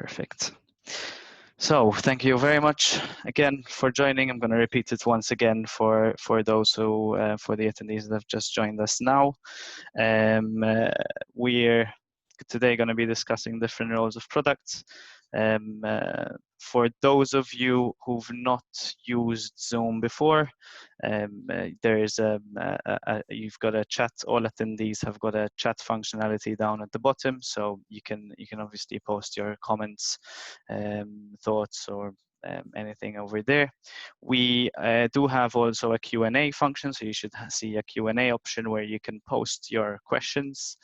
Perfect. So thank you very much again for joining. I'm going to repeat it once again for those who, for the attendees that have just joined us now. We're today going to be discussing different roles of products. For those of you who've not used Zoom before, there's you've got a chat. All attendees have got a chat functionality down at the bottom, so you can obviously post your comments, thoughts, or anything over there. We do have also a Q&A function, so you should see a Q&A option where you can post your questions.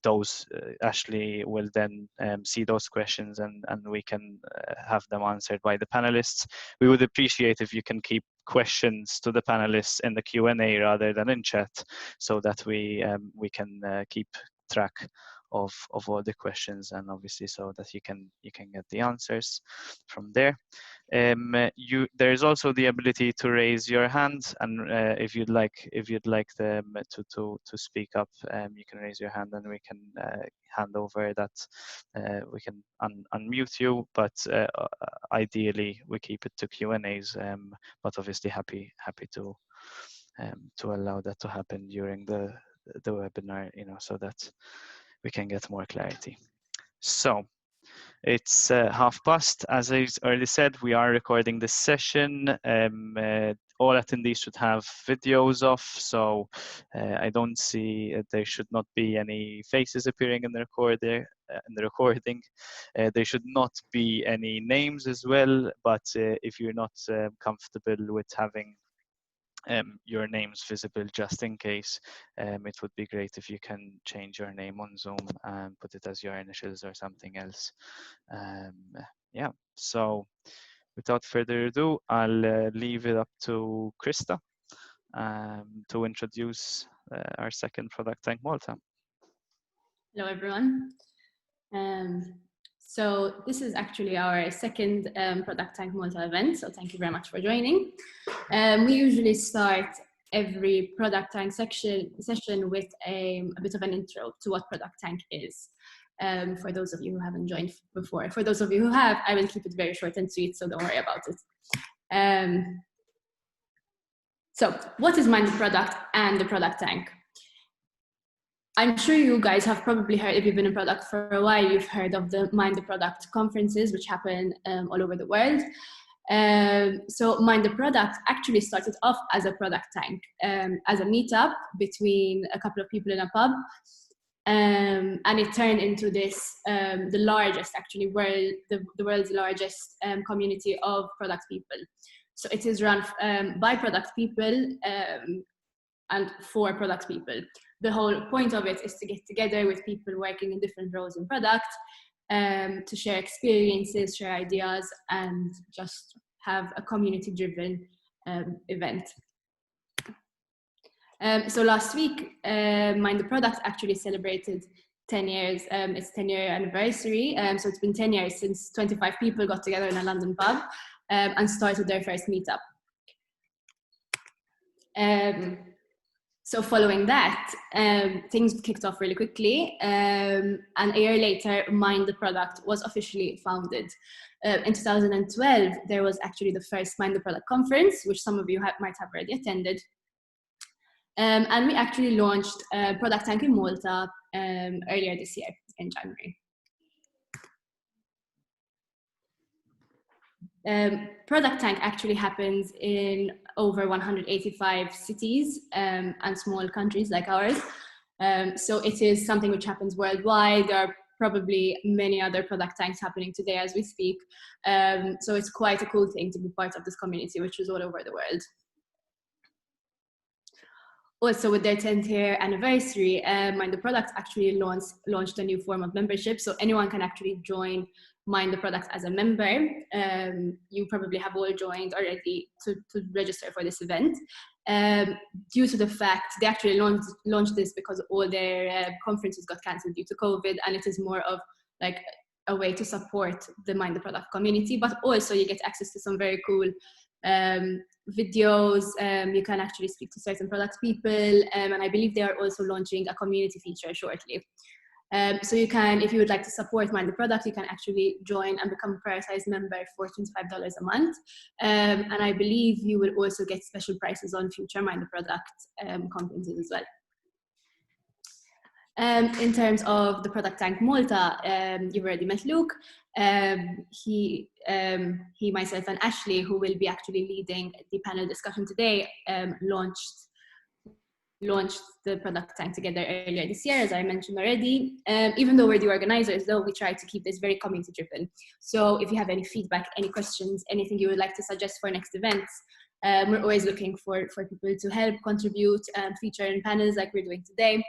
Those Ashley will then see those questions, and we can have them answered by the panelists. We would appreciate if you can keep questions to the panelists in the Q&A rather than in chat, so that we can keep track of all the questions, and obviously so that you can get the answers from there. There is also the ability to raise your hand, and if you'd like them to speak up, you can raise your hand, and we can hand over that. We can unmute you, but ideally we keep it to Q&As. But obviously happy to allow that to happen during the webinar, so that we can get more clarity. So it's past. As I already said, we are recording this session. All attendees should have videos off, so I don't see there should not be any faces appearing in the recording. There should not be any names as well, but if you're not comfortable with having your names visible, just in case, it would be great if you can change your name on Zoom and put it as your initials or something else. Yeah, so without further ado, I'll leave it up to Krista to introduce our second ProductTank Malta. Hello everyone. So this is actually our second ProductTank Malta event, so thank you very much for joining. We usually start every ProductTank session with a bit of an intro to what ProductTank is. For those of you who haven't joined before. For those of you who have, I will keep it very short and sweet, so don't worry about it. So what is Mind the Product and the ProductTank? I'm sure you guys have probably heard, if you've been in product for a while, you've heard of the Mind the Product conferences, which happen all over the world. So Mind the Product actually started off as a product tank, as a meetup between a couple of people in a pub. And it turned into this, the largest, actually, the world's largest community of product people. So it is run by product people and for product people. The whole point of it is to get together with people working in different roles in product, to share experiences, share ideas, and just have a community-driven event. So last week, Mind the Product actually celebrated 10 years, its 10-year anniversary. So it's been 10 years since 25 people got together in a London pub and started their first meetup. So following that, things kicked off really quickly, and a year later, Mind the Product was officially founded. In 2012, there was actually the first Mind the Product conference, which some of you might have already attended. And we actually launched ProductTank in Malta earlier this year in January. ProductTank actually happens in over 185 cities and small countries like ours. So it is something which happens worldwide. There are probably many other product tanks happening today as we speak. So it's quite a cool thing to be part of this community, which is all over the world. Also, with their 10th year anniversary, Mind the Product actually launched a new form of membership. So anyone can actually join Mind the Product as a member. You probably have all joined already to register for this event. Due to the fact they actually launched this because all their conferences got cancelled due to COVID, and it is more of like a way to support the Mind the Product community, but also you get access to some very cool videos. You can actually speak to certain product people, and I believe they are also launching a community feature shortly. So you can, if you would like to support Mind the Product, you can actually join and become a prioritized member for $25 a month. And I believe you will also get special prices on future Mind the Product conferences as well. In terms of the ProductTank Malta, you've already met Luke. He, myself, and Ashley, who will be actually leading the panel discussion today, launched the ProductTank together earlier this year, as I mentioned already. Even though we're the organizers, though, we try to keep this very community driven. So if you have any feedback, any questions, anything you would like to suggest for next events, we're always looking for people to help contribute and feature in panels like we're doing today.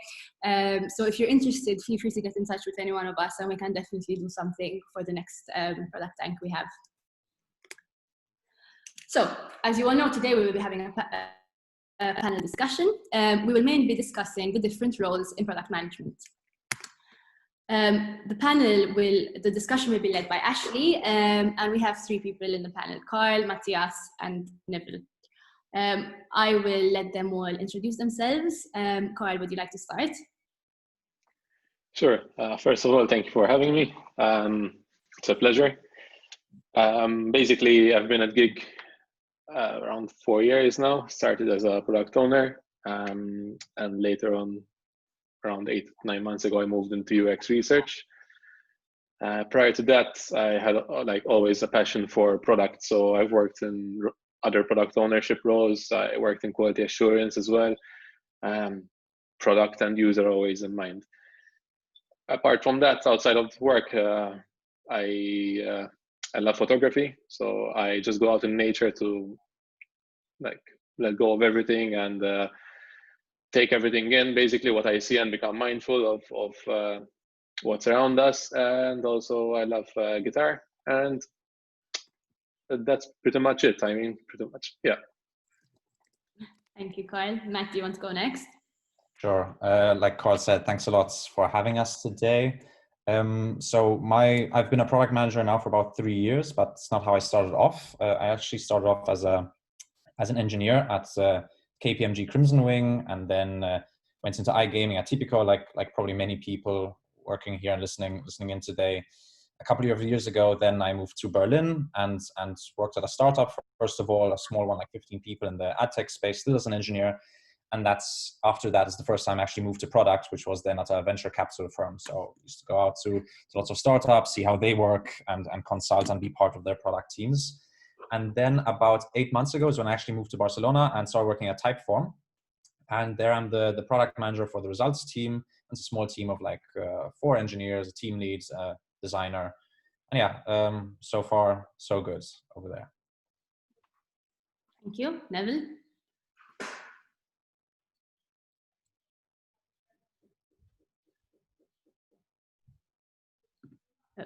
So if you're interested, feel free to get in touch with any one of us, and we can definitely do something for the next ProductTank we have. So as you all know, today we will be having a panel discussion. We will mainly be discussing the different roles in product management. The discussion will be led by Ashley, and we have 3 people in the panel: Carl, Matthias, and Neville. I will let them all introduce themselves. Carl, would you like to start? Sure. First of all, thank you for having me. It's a pleasure. Basically, I've been at Gig around 4 years now. Started as a product owner, and later on, around 8 to 9 months ago, I moved into UX research. Prior to that, I had always a passion for product, so I've worked in other product ownership roles. I worked in quality assurance as well. Product and user always in mind. Apart from that, outside of work, I love photography, so I just go out in nature to let go of everything and take everything in, basically what I see, and become mindful of what's around us. And also I love guitar, and that's pretty much it. I mean, pretty much, yeah. Thank you, Carl. Matt, do you want to go next? Sure. Like Carl said, thanks a lot for having us today. So I've been a product manager now for about 3 years, but it's not how I started off. I actually started off as an engineer at KPMG Crimson Wing, and then went into iGaming at Tipico, like probably many people working here and listening in today. A couple of years ago, then I moved to Berlin and worked at a startup, first of all, a small one, like 15 people in the ad tech space, still as an engineer. And after that is the first time I actually moved to product, which was then at a venture capital firm. So I used to go out to lots of startups, see how they work, and consult and be part of their product teams. And then about 8 months ago is when I actually moved to Barcelona and started working at Typeform. And there I'm the product manager for the results team. It's a small team of 4 engineers, a team lead, a designer. And yeah, so far, so good over there. Thank you. Neville?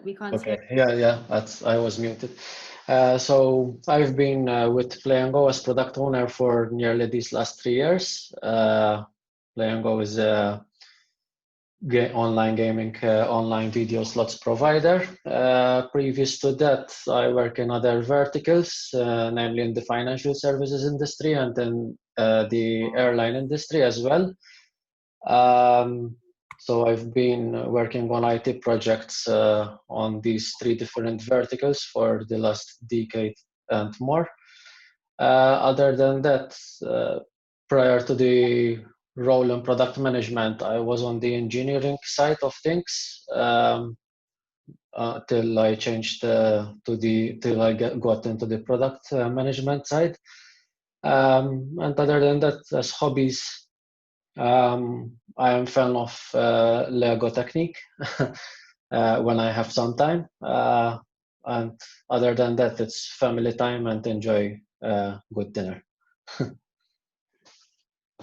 We can't Okay, yeah, I was muted. So I've been with Play and Go as product owner for nearly these last 3 years. Play and Go is a online gaming, online video slots provider. Previous to that, I work in other verticals, namely in the financial services industry and then the airline industry as well. So I've been working on IT projects on these 3 different verticals for the last decade and more. Other than that, prior to the role in product management, I was on the engineering side of things till I changed till I got into the product management side. And other than that, as hobbies, I am fan of Lego technique when I have some time, and other than that, it's family time and enjoy good dinner.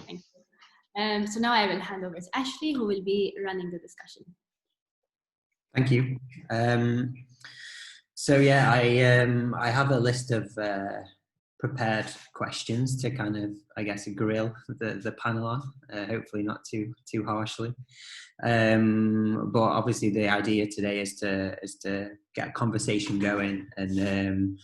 Thank you. So now I will hand over to Ashley, who will be running the discussion. Thank you. So yeah, I have a list of prepared questions to kind of, I guess, grill the panel on, hopefully not too harshly. But obviously the idea today is to get a conversation going and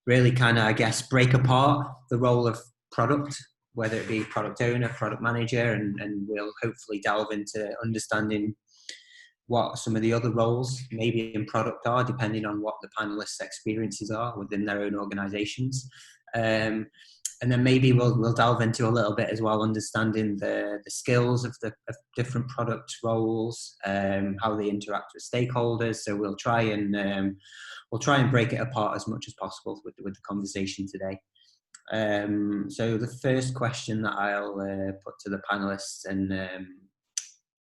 really kind of, I guess, break apart the role of product, whether it be product owner, product manager, and we'll hopefully delve into understanding what some of the other roles maybe in product are, depending on what the panelists' experiences are within their own organizations. And then maybe we'll delve into a little bit as well, understanding the skills of different product roles, how they interact with stakeholders. So we'll try and break it apart as much as possible with the conversation today. So the first question that I'll put to the panelists, and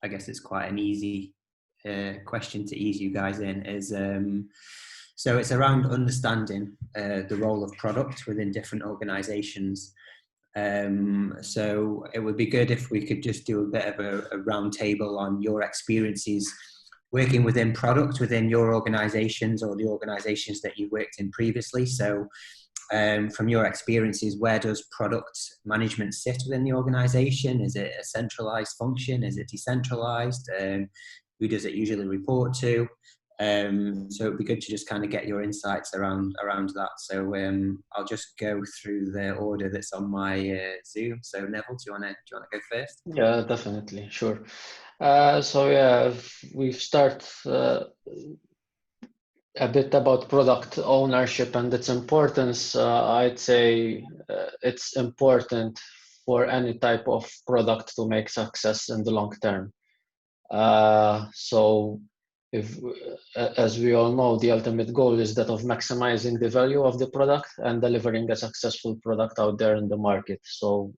I guess it's quite an easy question to ease you guys in, is so it's around understanding the role of product within different organizations. So it would be good if we could just do a bit of a round table on your experiences working within product within your organizations or the organizations that you worked in previously. So from your experiences, where does product management sit within the organization? Is it a centralized function? Is it decentralized? Who does it usually report to? So it'd be good to just kind of get your insights around that. So I'll just go through the order that's on my Zoom. So Neville, do you want to go first? Yeah, definitely, sure. So yeah, we start a bit about product ownership and its importance. I'd say it's important for any type of product to make success in the long term. So if, as we all know, the ultimate goal is that of maximizing the value of the product and delivering a successful product out there in the market. So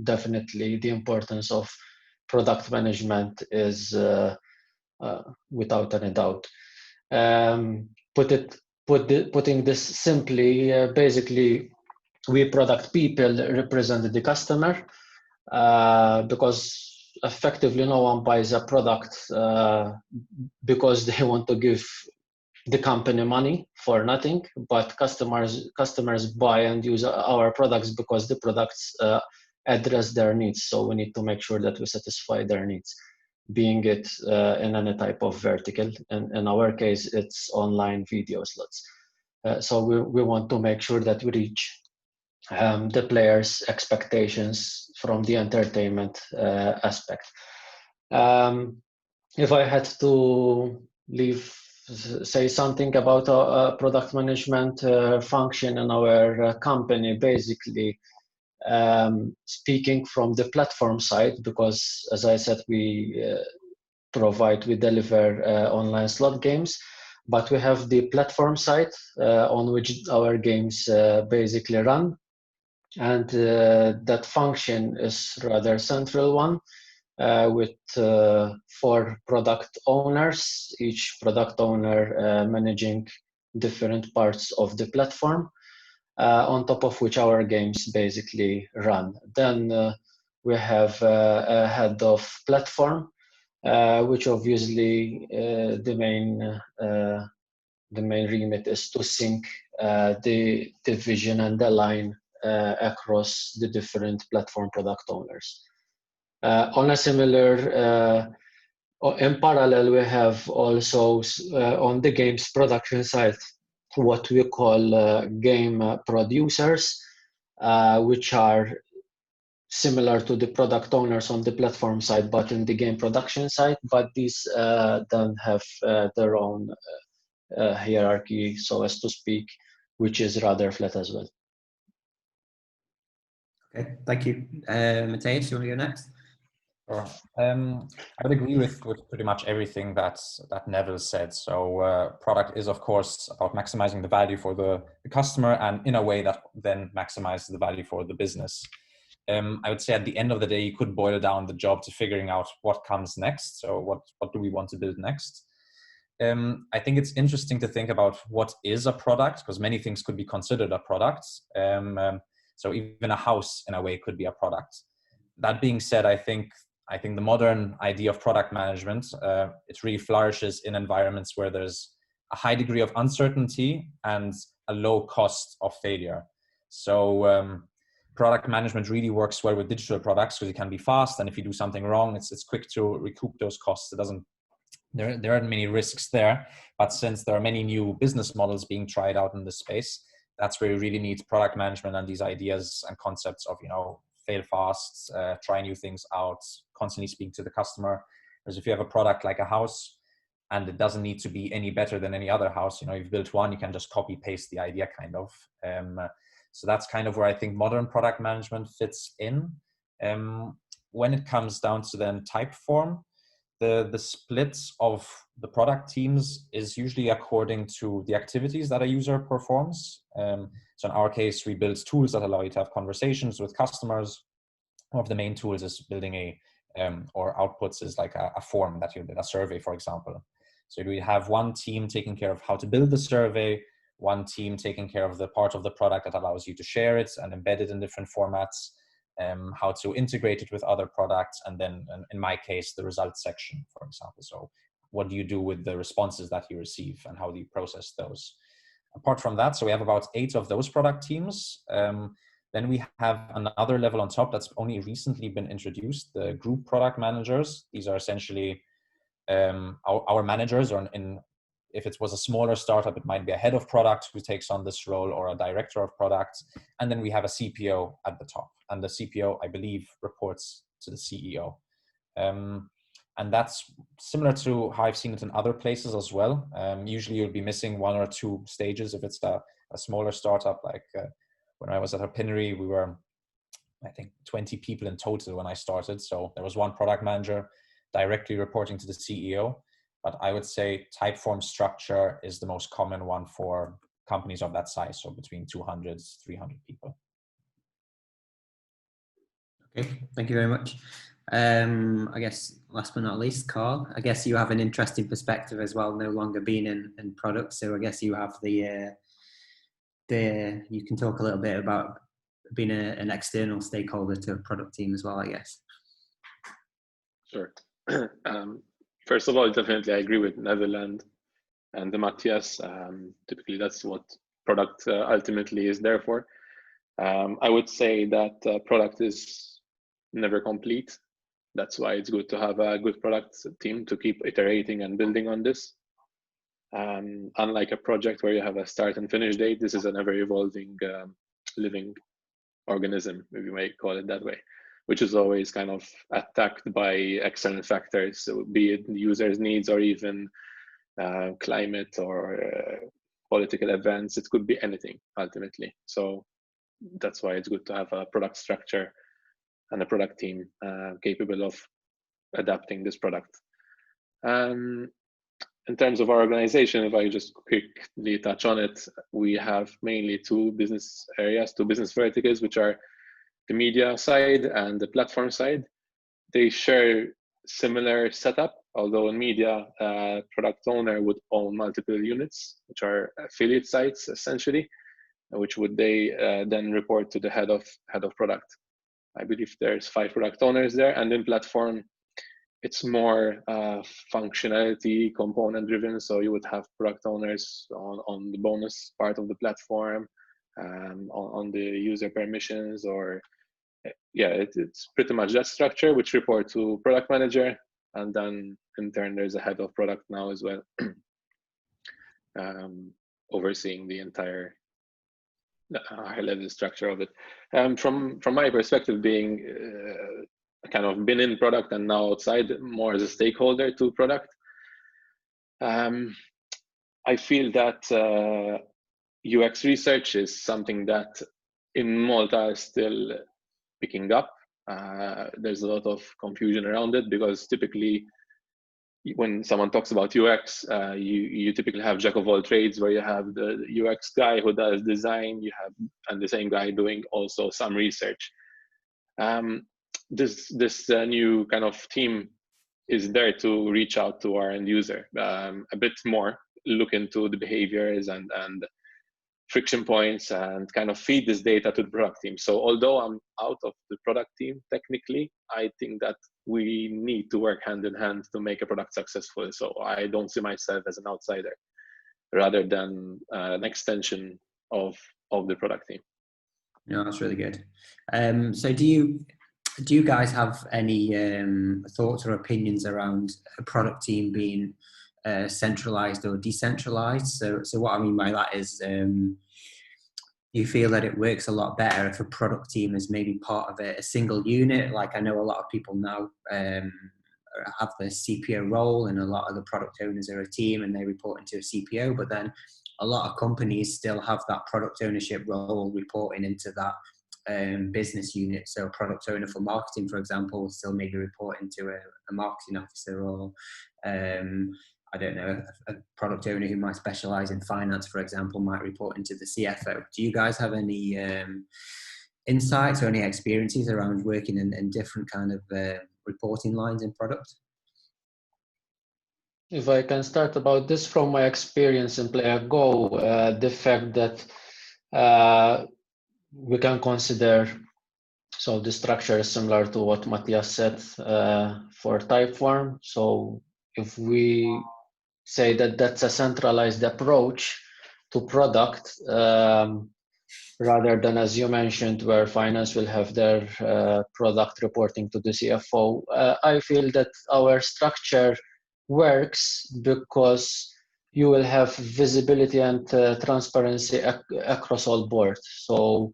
definitely the importance of product management is without any doubt. Putting this simply, basically, we product people represent the customer because effectively no one buys a product because they want to give the company money for nothing, but customers buy and use our products because the products address their needs. So we need to make sure that we satisfy their needs, being it in any type of vertical. And in our case, it's online video slots. So we want to make sure that we reach the players' expectations from the entertainment aspect. If I had to say something about a product management function in our company, basically, speaking from the platform side, because as I said, we deliver online slot games, but we have the platform side on which our games basically run. And that function is rather central one with 4 product owners, each product owner managing different parts of the platform, on top of which our games basically run. Then we have a head of platform, which obviously the main remit is to sync the vision and the line across the different platform product owners. On a similar, in parallel, we have also on the games production side what we call game producers, which are similar to the product owners on the platform side, but in the game production side. But these then have their own hierarchy, so as to speak, which is rather flat as well. Okay, thank you. Matthias, you want to go next? Sure. I would agree with pretty much everything that Neville said. So product is, of course, about maximizing the value for the customer, and in a way that then maximizes the value for the business. I would say at the end of the day, you could boil down the job to figuring out what comes next. So what do we want to build next? I think it's interesting to think about what is a product, because many things could be considered a product. So even a house, in a way, could be a product. That being said, I think the modern idea of product management, it really flourishes in environments where there's a high degree of uncertainty and a low cost of failure. So product management really works well with digital products because it can be fast, and if you do something wrong, it's quick to recoup those costs. There aren't many risks there, but since there are many new business models being tried out in this space, that's where you really need product management and these ideas and concepts of, fail fast, try new things out, constantly speak to the customer. Whereas if you have a product like a house, and it doesn't need to be any better than any other house. You've built one, you can just copy paste the idea kind of. So that's kind of where I think modern product management fits in. When it comes down to then Typeform, the splits of the product teams is usually according to the activities that a user performs. So in our case, we build tools that allow you to have conversations with customers. One of the main tools is building or outputs is like a form that you did, a survey, for example. So we have one team taking care of how to build the survey, one team taking care of the part of the product that allows you to share it and embed it in different formats, how to integrate it with other products, and then in my case, the results section, for example. So what do you do with the responses that you receive and how do you process those? Apart from that, so we have about 8 of those product teams. Then we have another level on top that's only recently been introduced, the group product managers. These are essentially our managers, or if it was a smaller startup, it might be a head of product who takes on this role, or a director of product. And then we have a CPO at the top. And the CPO, I believe, reports to the CEO. And that's similar to how I've seen it in other places as well. Usually you'll be missing 1 or 2 stages if it's a smaller startup. Like when I was at Opinory, we were, I think, 20 people in total when I started. So there was 1 product manager directly reporting to the CEO. But I would say Typeform structure is the most common one for companies of that size, so between 200, 300 people. Okay, thank you very much. I guess last but not least, Carl, I guess you have an interesting perspective as well, no longer being in product. So I guess you have you can talk a little bit about being an external stakeholder to a product team as well, I guess. Sure. First of all, definitely I agree with Neville and the Matthias. Typically that's what product ultimately is there for. I would say that product is never complete. That's why it's good to have a good product team to keep iterating and building on this. Unlike a project where you have a start and finish date, this is an ever evolving living organism, if you may call it that way, which is always kind of attacked by external factors, so be it users' needs or even climate or political events. It could be anything ultimately. So that's why it's good to have a product structure and a product team capable of adapting this product. In terms of our organization, if I just quickly touch on it, we have mainly 2 business areas, 2 business verticals, which are the media side and the platform side. They share similar setup, although in media, product owner would own multiple units, which are affiliate sites essentially, which would they then report to the head of product. I believe there's 5 product owners there, and in platform, it's more functionality component driven. So you would have product owners on the bonus part of the platform, on the user permissions, or yeah, it's pretty much that structure, which report to product manager, and then in turn there's a head of product now as well, overseeing the entire high level structure of it. From my perspective, being kind of been in product and now outside more as a stakeholder to product, I feel that UX research is something that in Malta is still picking up. There's a lot of confusion around it because typically when someone talks about UX, you typically have jack of all trades, where you have the UX guy who does design, and the same guy doing also some research. This new kind of team is there to reach out to our end user a bit more, look into the behaviors and friction points, and kind of feed this data to the product team. So although I'm out of the product team technically, I think that we need to work hand in hand to make a product successful. So I don't see myself as an outsider, rather than an extension of the product team. Yeah, that's really good. So do you guys have any thoughts or opinions around a product team being centralized or decentralized? So what I mean by that is, you feel that it works a lot better if a product team is maybe part of a single unit? Like I know a lot of people now have the CPO role, and a lot of the product owners are a team and they report into a CPO, but then a lot of companies still have that product ownership role reporting into that business unit. So a product owner for marketing, for example, will still maybe report into a marketing officer, or I don't know, a product owner who might specialize in finance, for example, might report into the CFO. Do you guys have any insights or any experiences around working in different kind of reporting lines in product? If I can start about this from my experience in Play and Go, the fact that we can consider, so the structure is similar to what Matthias said for Typeform. So if we say that that's a centralized approach to product, rather than, as you mentioned, where finance will have their product reporting to the CFO, I feel that our structure works because you will have visibility and transparency across all boards. So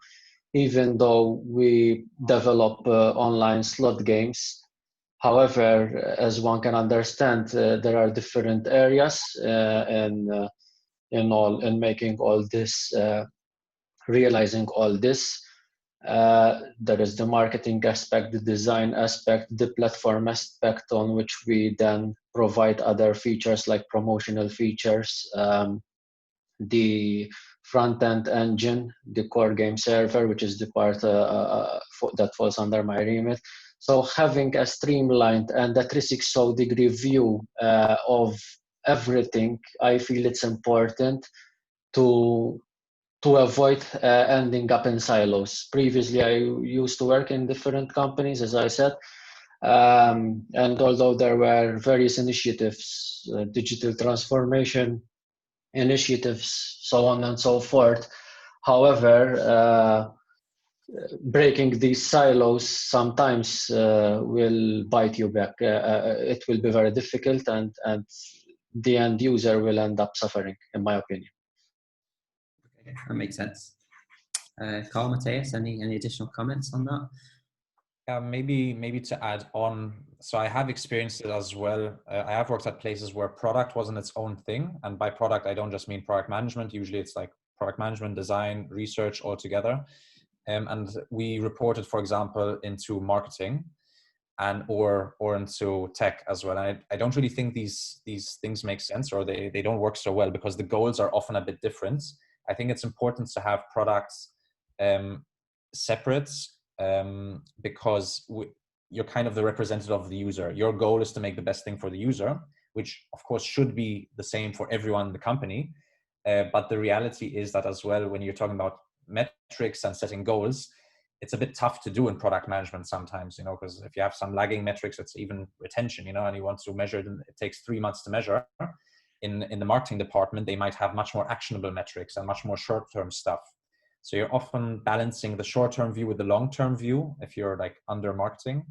even though we develop online slot games, however, as one can understand, there are different areas in making all this, realizing all this. There is the marketing aspect, the design aspect, the platform aspect on which we then provide other features like promotional features, the front-end engine, the core game server, which is the part that falls under my remit. So having a streamlined and a 360-degree view of everything, I feel it's important to avoid ending up in silos. Previously, I used to work in different companies, as I said, and although there were various initiatives, digital transformation initiatives, so on and so forth, however, breaking these silos sometimes will bite you back. It will be very difficult, and the end user will end up suffering, in my opinion. Okay, that makes sense. Carl, Matthias, any additional comments on that? Maybe to add on. So I have experienced it as well. I have worked at places where product wasn't its own thing. And by product, I don't just mean product management. Usually it's like product management, design, research all together. And we reported, for example, into marketing and or into tech as well. And I don't really think these things make sense, or they don't work so well, because the goals are often a bit different. I think it's important to have products separate, because you're kind of the representative of the user. Your goal is to make the best thing for the user, which of course should be the same for everyone in the company. But the reality is that as well, when you're talking about metrics and setting goals, it's a bit tough to do in product management sometimes, because if you have some lagging metrics, it's even retention, and you want to measure it, and it takes 3 months to measure. In the marketing department, they might have much more actionable metrics and much more short-term stuff. So you're often balancing the short-term view with the long-term view if you're like under marketing.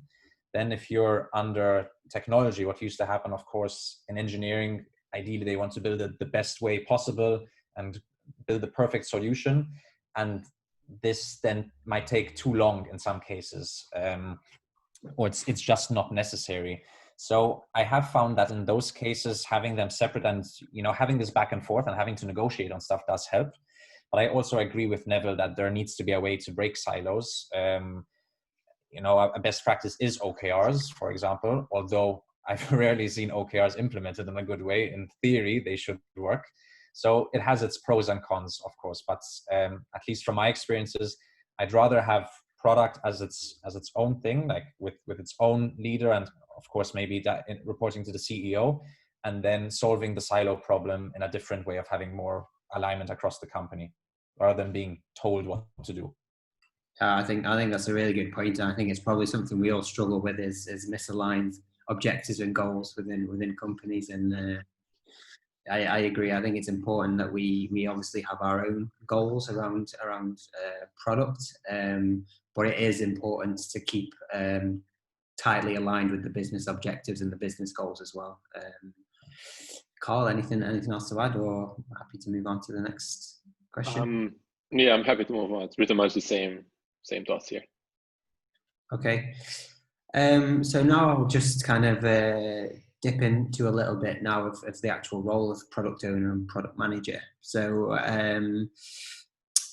Then if you're under technology, what used to happen, of course, in engineering, ideally they want to build it the best way possible and build the perfect solution. And this then might take too long in some cases, or it's just not necessary. So I have found that in those cases, having them separate and, having this back and forth and having to negotiate on stuff does help. But I also agree with Neville that there needs to be a way to break silos. A best practice is OKRs, for example, although I've rarely seen OKRs implemented in a good way. In theory, they should work. So it has its pros and cons, of course, but at least from my experiences, I'd rather have product as its own thing, like with its own leader, and of course maybe that reporting to the CEO, and then solving the silo problem in a different way of having more alignment across the company, rather than being told what to do. I think that's a really good point. I think it's probably something we all struggle with is misaligned objectives and goals within companies. And I agree. I think it's important that we obviously have our own goals around product, but it is important to keep tightly aligned with the business objectives and the business goals as well. Carl, anything else to add, or happy to move on to the next question? I'm happy to move on. It's pretty much the same thoughts here. Okay. So now I'll just kind of dip into a little bit now of the actual role of product owner and product manager. So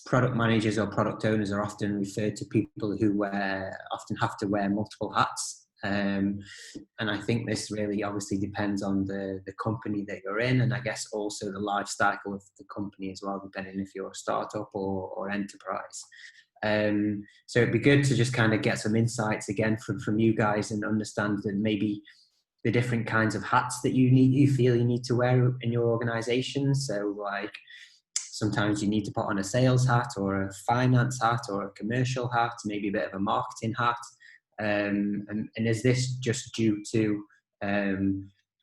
product managers or product owners are often referred to people who often have to wear multiple hats. And I think this really obviously depends on the company that you're in, and I guess also the life cycle of the company as well, depending if you're a startup or enterprise. So it'd be good to just kind of get some insights again from you guys and understand that maybe the different kinds of hats that you feel you need to wear in your organization. So like sometimes you need to put on a sales hat or a finance hat or a commercial hat, maybe a bit of a marketing hat. And is this just due to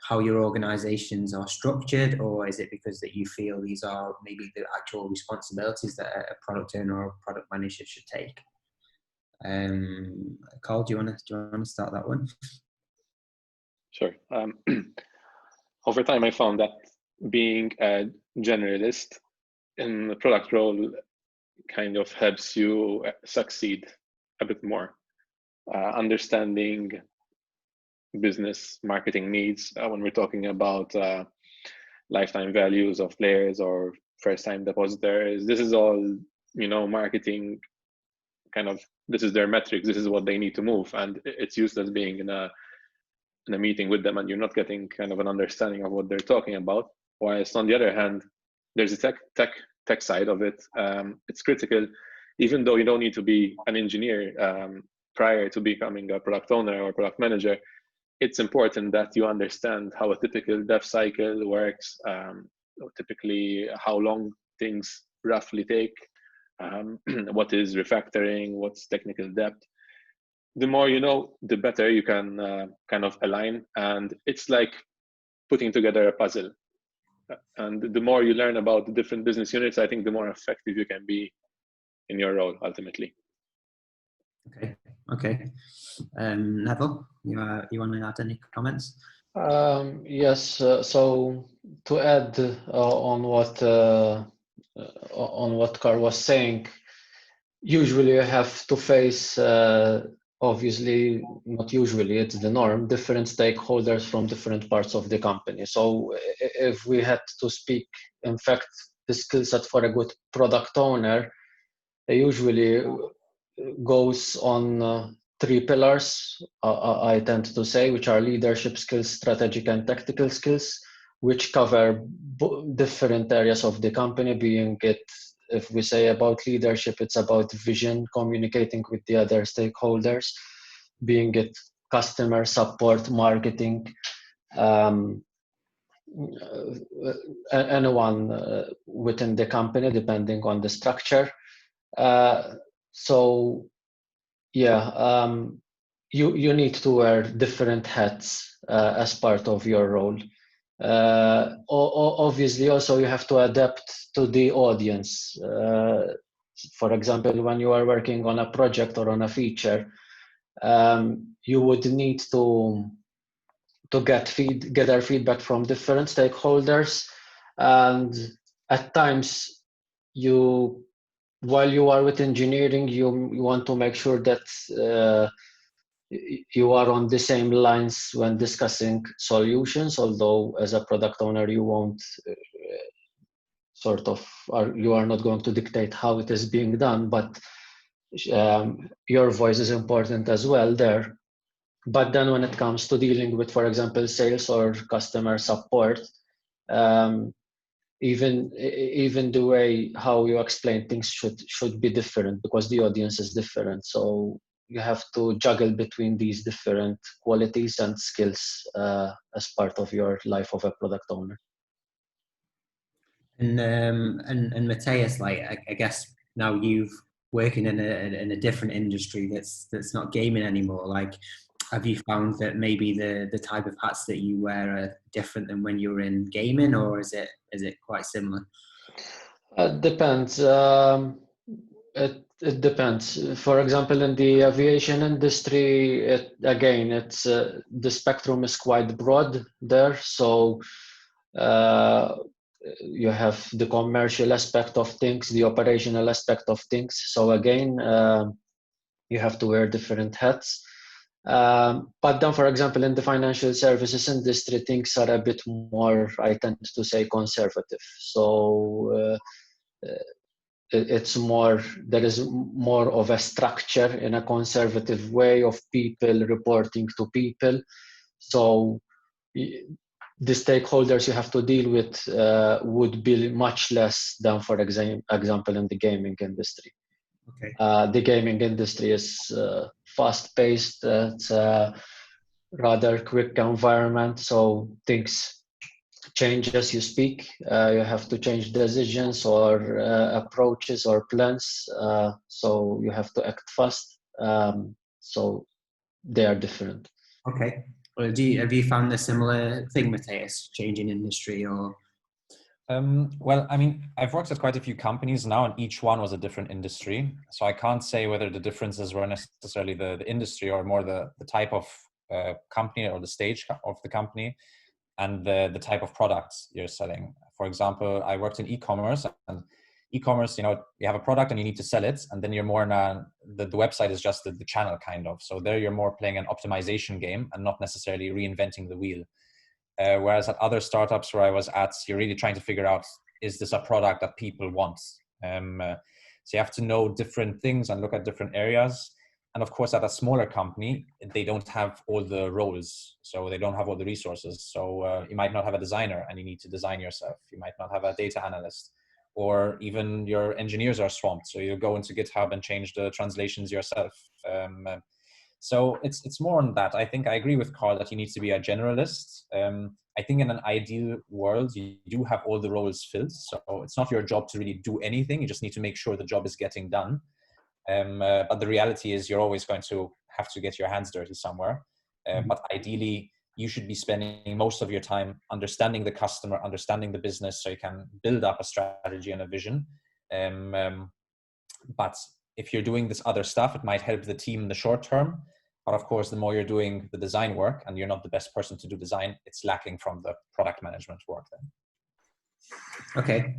how your organizations are structured, or is it because that you feel these are maybe the actual responsibilities that a product owner or product manager should take? Carl, do you want to start that one? Sure. Over time, I found that being a generalist in the product role kind of helps you succeed a bit more. Understanding business marketing needs when we're talking about lifetime values of players or first-time depositors. This is all, marketing kind of, this is their metrics, this is what they need to move, and it's useless being in a meeting with them and you're not getting kind of an understanding of what they're talking about. Whilst on the other hand, there's a tech side of it. It's critical, even though you don't need to be an engineer prior to becoming a product owner or product manager. It's important that you understand how a typical dev cycle works, typically how long things roughly take, what is refactoring, what's technical depth. The more you know, the better you can kind of align, and it's like putting together a puzzle. And the more you learn about the different business units, I think the more effective you can be in your role ultimately. Okay. Neville, you want to add any comments? Yes. So to add on what Carl was saying, usually you have to face, obviously not usually, it's the norm, different stakeholders from different parts of the company. So if we had to speak, in fact, the skill set for a good product owner usually goes on 3 pillars, I tend to say, which are leadership skills, strategic and tactical skills, which cover different areas of the company, being it, if we say about leadership, it's about vision, communicating with the other stakeholders, being it customer support, marketing, anyone within the company, depending on the structure. So yeah, you need to wear different hats as part of your role. Obviously, also you have to adapt to the audience. For example, when you are working on a project or on a feature, you would need to gather feedback from different stakeholders, and at times while you are with engineering, you want to make sure that you are on the same lines when discussing solutions, although as a product owner you won't you are not going to dictate how it is being done, but your voice is important as well there. But then when it comes to dealing with, for example, sales or customer support, even the way how you explain things should be different, because the audience is different. So you have to juggle between these different qualities and skills as part of your life of a product owner. And Matthias, like I guess now you've working in a different industry that's not gaming anymore. Like, have you found that maybe the type of hats that you wear are different than when you were in gaming, or is it quite similar? It depends. It depends. For example, in the aviation industry, it's the spectrum is quite broad there. So you have the commercial aspect of things, the operational aspect of things. So again, you have to wear different hats. But then, for example, in the financial services industry, things are a bit more, I tend to say, conservative. So it's more, there is more of a structure in a conservative way of people reporting to people. So the stakeholders you have to deal with would be much less than, for example, in the gaming industry. Okay. The gaming industry is fast-paced. It's a rather quick environment, so things change as you speak. You have to change decisions or approaches or plans, so you have to act fast. So they are different. Okay. Well, have you found a similar thing, Matthias, changing industry or? Well, I mean, I've worked at quite a few companies now, and each one was a different industry. So I can't say whether the differences were necessarily the industry or more the type of company or the stage of the company and the type of products you're selling. For example, I worked in e-commerce, and e-commerce, you know, you have a product and you need to sell it, and then you're more in the website is just the channel kind of. So there you're more playing an optimization game and not necessarily reinventing the wheel. Whereas at other startups where I was at, you're really trying to figure out, is this a product that people want? So you have to know different things and look at different areas. And of course, at a smaller company, they don't have all the roles. So they don't have all the resources. So you might not have a designer and you need to design yourself. You might not have a data analyst, or even your engineers are swamped. So you go into GitHub and change the translations yourself. So it's more on that. I think I agree with Carl that you need to be a generalist. I think in an ideal world, you do have all the roles filled. So it's not your job to really do anything. You just need to make sure the job is getting done. But the reality is you're always going to have to get your hands dirty somewhere. But ideally, you should be spending most of your time understanding the customer, understanding the business, so you can build up a strategy and a vision. But if you're doing this other stuff, it might help the team in the short term. But of course, the more you're doing the design work and you're not the best person to do design, it's lacking from the product management work then. Okay.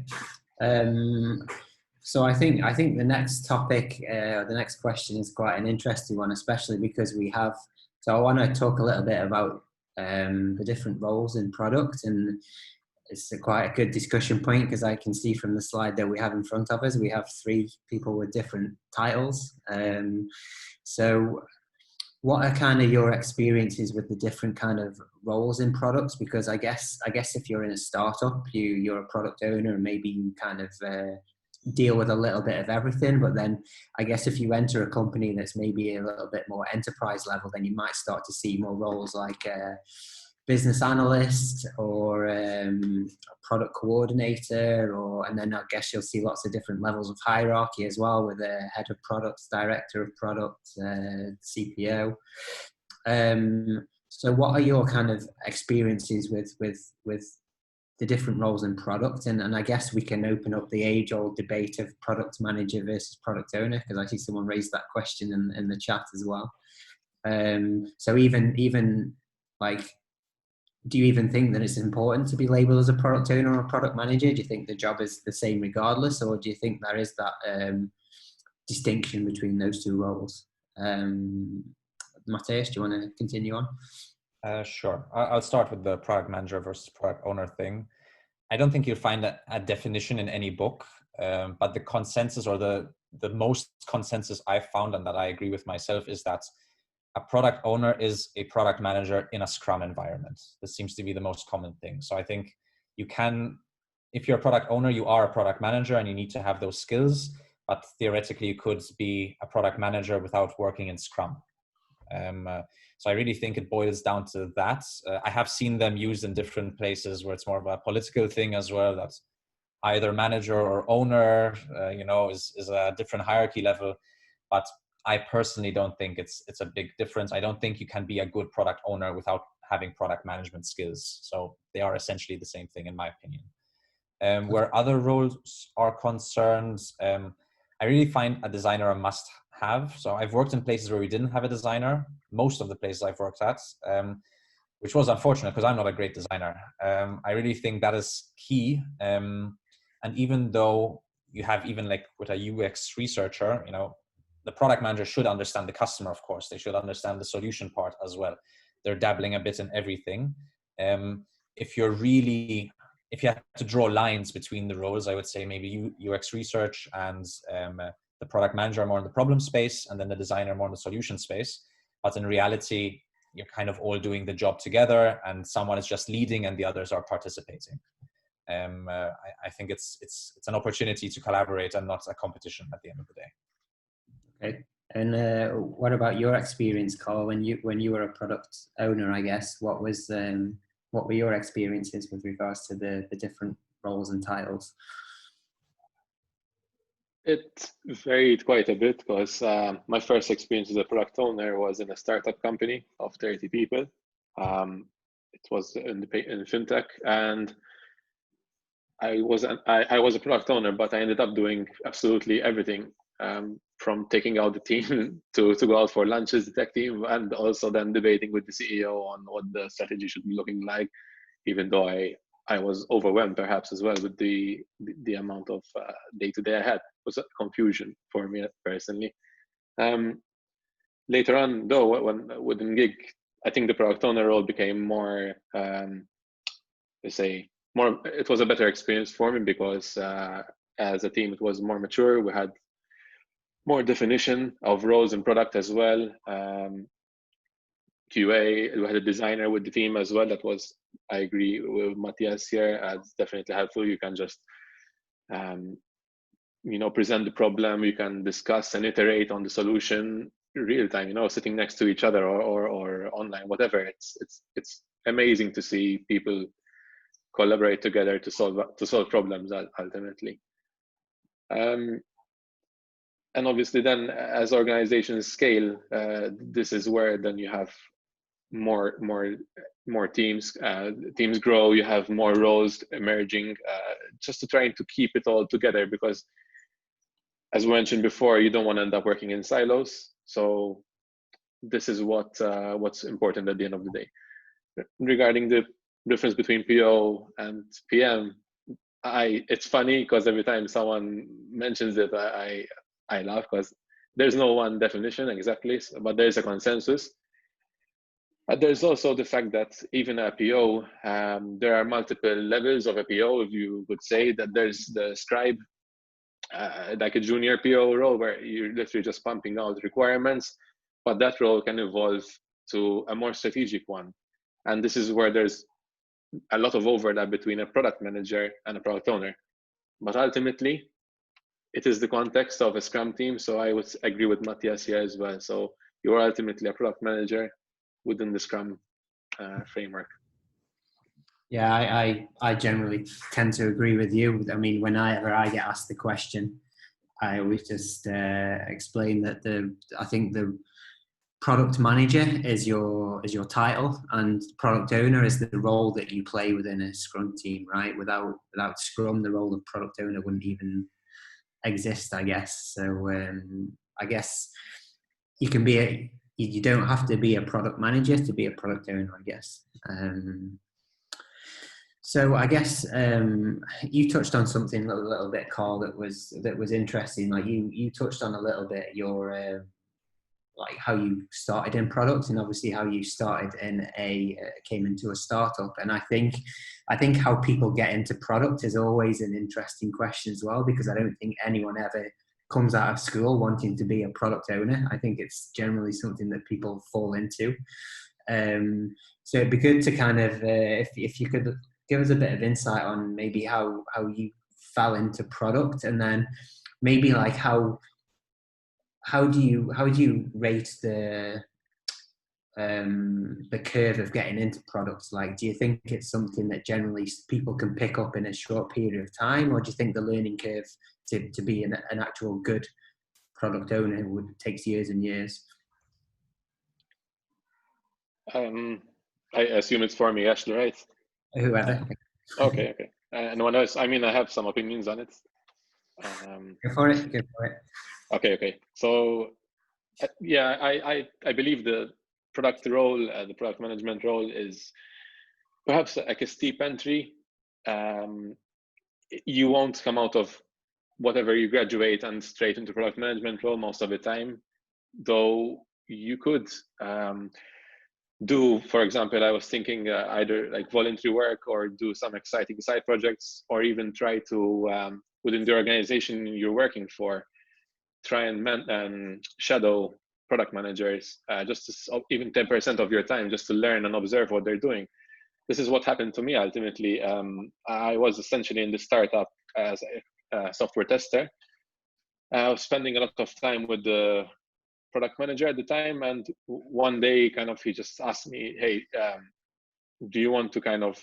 So I think the next topic, the next question is quite an interesting one, especially because we have, so I want to talk a little bit about the different roles in product, and it's quite a good discussion point because I can see from the slide that we have in front of us, we have 3 people with different titles. So what are kind of your experiences with the different kind of roles in products? Because I guess if you're in a startup, you're a product owner, and maybe you kind of deal with a little bit of everything. But then I guess if you enter a company that's maybe a little bit more enterprise level, then you might start to see more roles like business analyst or a product coordinator, and then I guess you'll see lots of different levels of hierarchy as well, with a head of products, director of product, CPO. So what are your kind of experiences with the different roles in product? And I guess we can open up the age-old debate of product manager versus product owner, because I see someone raised that question in the chat as well. So even like, do you even think that it's important to be labeled as a product owner or a product manager? Do you think the job is the same regardless, or do you think there is that distinction between those 2 roles? Matthias, do you want to continue on? Sure. I'll start with the product manager versus product owner thing. I don't think you'll find a definition in any book, but the consensus, or the most consensus I've found, and that I agree with myself, is that a product owner is a product manager in a Scrum environment. This seems to be the most common thing. So I think you can, if you're a product owner, you are a product manager and you need to have those skills, but theoretically you could be a product manager without working in Scrum. So I really think it boils down to that. I have seen them used in different places where it's more of a political thing as well, that either manager or owner, is a different hierarchy level. But I personally don't think it's a big difference. I don't think you can be a good product owner without having product management skills. So they are essentially the same thing, in my opinion. Where other roles are concerned, I really find a designer a must-have. So I've worked in places where we didn't have a designer. Most of the places I've worked at, which was unfortunate because I'm not a great designer. I really think that is key. And even though you have, even like with a UX researcher, the product manager should understand the customer, of course. They should understand the solution part as well. They're dabbling a bit in everything. If you have to draw lines between the roles, I would say maybe UX research and the product manager are more in the problem space, and then the designer more in the solution space. But in reality, you're kind of all doing the job together, and someone is just leading and the others are participating. I think it's an opportunity to collaborate and not a competition at the end of the day. Okay. And what about your experience, Carl, when you were a product owner, I guess? What were your experiences with regards to the different roles and titles? It varied quite a bit because my first experience as a product owner was in a startup company of 30 people. It was in fintech, and I was a product owner, but I ended up doing absolutely everything, from taking out the team to go out for lunches, the tech team, and also then debating with the CEO on what the strategy should be looking like, even though I was overwhelmed perhaps as well with the amount of day-to-day I had. It was a confusion for me personally. Later on, though, within Gig, I think the product owner role became more, it was a better experience for me because as a team, it was more mature. We had more definition of roles and product as well. QA, we had a designer with the team as well. That was, I agree with Matthias here, it's definitely helpful. You can just present the problem, you can discuss and iterate on the solution real time, sitting next to each other or online, whatever. It's amazing to see people collaborate together to solve problems ultimately. And obviously then as organizations scale, this is where then you have more teams, teams grow, you have more roles emerging, just to try to keep it all together, because as we mentioned before, you don't want to end up working in silos. So this is what's important at the end of the day. Regarding the difference between PO and PM, it's funny because every time someone mentions it, I laugh because there's no one definition exactly, but there's a consensus. But there's also the fact that even a PO, there are multiple levels of a PO. If you would say that there's the scribe, like a junior PO role where you're literally just pumping out requirements, but that role can evolve to a more strategic one. And this is where there's a lot of overlap between a product manager and a product owner. But ultimately, it is the context of a Scrum team. So I would agree with Matthias here as well. So you're ultimately a product manager within the Scrum framework. Yeah, I generally tend to agree with you. I mean, whenever I get asked the question, I always just explain that I think the product manager is your title, and product owner is the role that you play within a Scrum team, right? Without Scrum, the role of product owner wouldn't even exist, I guess. So I guess you don't have to be a product manager to be a product owner, I guess. So I guess you touched on something a little bit, Carl, that was interesting. Like you touched on a little bit your like how you started in product, and obviously how you started came into a startup. And I think how people get into product is always an interesting question as well, because I don't think anyone ever comes out of school wanting to be a product owner. I think it's generally something that people fall into. So it'd be good to kind of if you could give us a bit of insight on maybe how you fell into product, and then maybe like how do you rate the curve of getting into products? Like, do you think it's something that generally people can pick up in a short period of time, or do you think the learning curve to be an actual good product owner takes years and years? I assume it's for me, Ashley, right? Whoever. Okay. Anyone else? I mean, I have some opinions on it. Go for it. Okay. So, yeah, I believe the product role, the product management role, is perhaps like a steep entry. You won't come out of whatever you graduate and straight into product management role most of the time, though you could do, for example, I was thinking either like voluntary work or do some exciting side projects, or even try to, within the organization you're working for, try and shadow product managers, just to, even 10% of your time, just to learn and observe what they're doing. This is what happened to me ultimately. I was essentially in the startup as a software tester. I was spending a lot of time with the product manager at the time, and one day kind of he just asked me, hey, do you want to kind of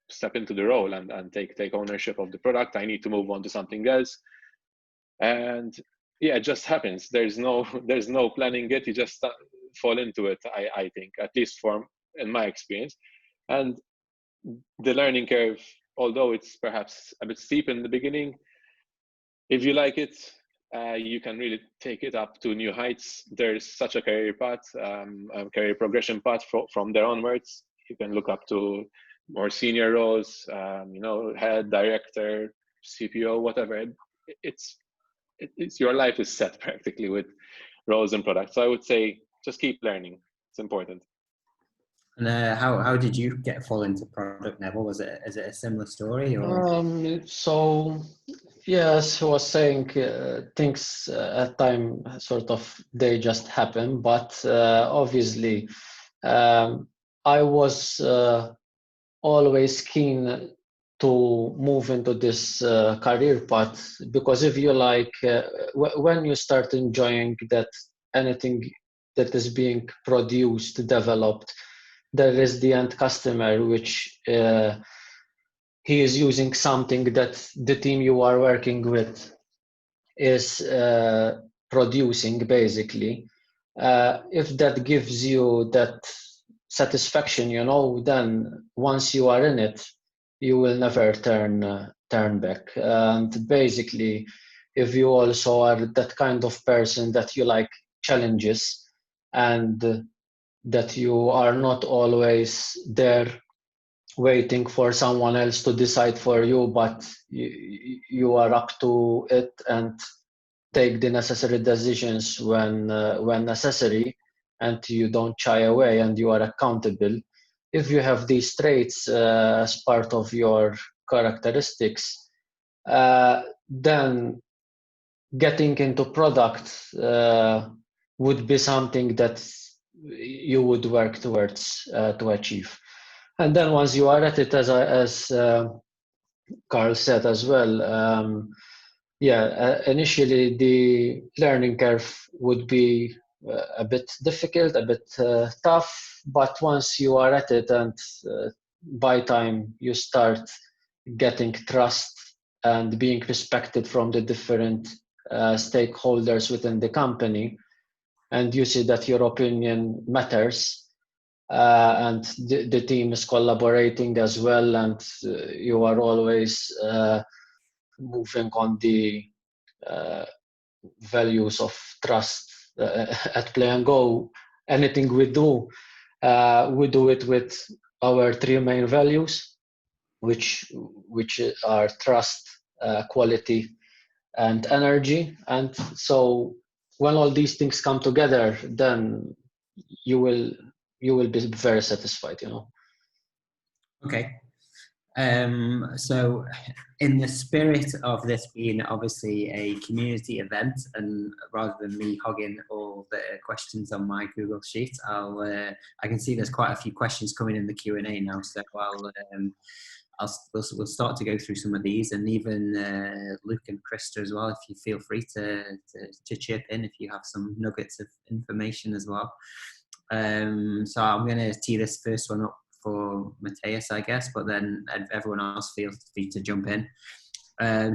step into the role and take ownership of the product? I need to move on to something else. And yeah, it just happens. There's no planning it. You just fall into it, I think, at least in my experience. And the learning curve, although it's perhaps a bit steep in the beginning, if you like it, you can really take it up to new heights. There's such a career path, a career progression path from there onwards. You can look up to more senior roles, head, director, CPO, whatever. It's your life is set practically with roles and products. So I would say just keep learning. It's important. And how did you fall into product, Neville? Is it a similar story? Or? So yes, I was saying things at time sort of they just happen, but obviously I was always keen to move into this career path, because if you like, when you start enjoying that anything that is being produced, developed, there is the end customer, which he is using something that the team you are working with is producing, basically. If that gives you that satisfaction, then once you are in it, you will never turn back. And basically, if you also are that kind of person that you like challenges, and that you are not always there waiting for someone else to decide for you, but you are up to it and take the necessary decisions when necessary, and you don't shy away and you are accountable. If you have these traits as part of your characteristics, then getting into product would be something that you would work towards to achieve. And then once you are at it, as Carl said as well, initially the learning curve would be a bit difficult, a bit tough, but once you are at it, and by time you start getting trust and being respected from the different stakeholders within the company, and you see that your opinion matters, and the team is collaborating as well, and you are always moving on the values of trust at Play and Go. Anything we do it with our three main values, which are trust, quality, and energy. And so when all these things come together, then you will be very satisfied. Okay. So in the spirit of this being obviously a community event, and rather than me hogging all the questions on my Google Sheet, I can see there's quite a few questions coming in the Q&A now, so we'll start to go through some of these, and even Luke and Krista as well, if you feel free to chip in if you have some nuggets of information as well. So I'm going to tee this first one up for Matthias, I guess, but then everyone else feels free to jump in.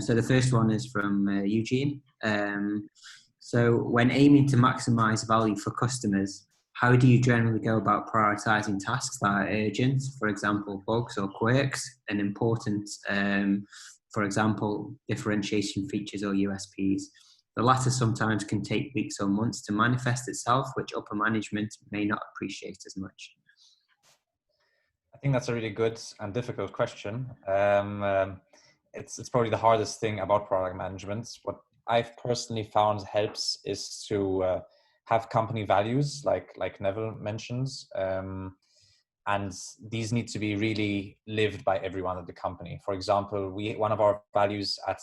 So the first one is from Eugene. So when aiming to maximize value for customers, how do you generally go about prioritizing tasks that are urgent, for example, bugs or quirks, and important, for example, differentiation features or USPs? The latter sometimes can take weeks or months to manifest itself, which upper management may not appreciate as much. I think that's a really good and difficult question. it's probably the hardest thing about product management. What I've personally found helps is to have company values, like Neville mentions, and these need to be really lived by everyone at the company. For example, one of our values at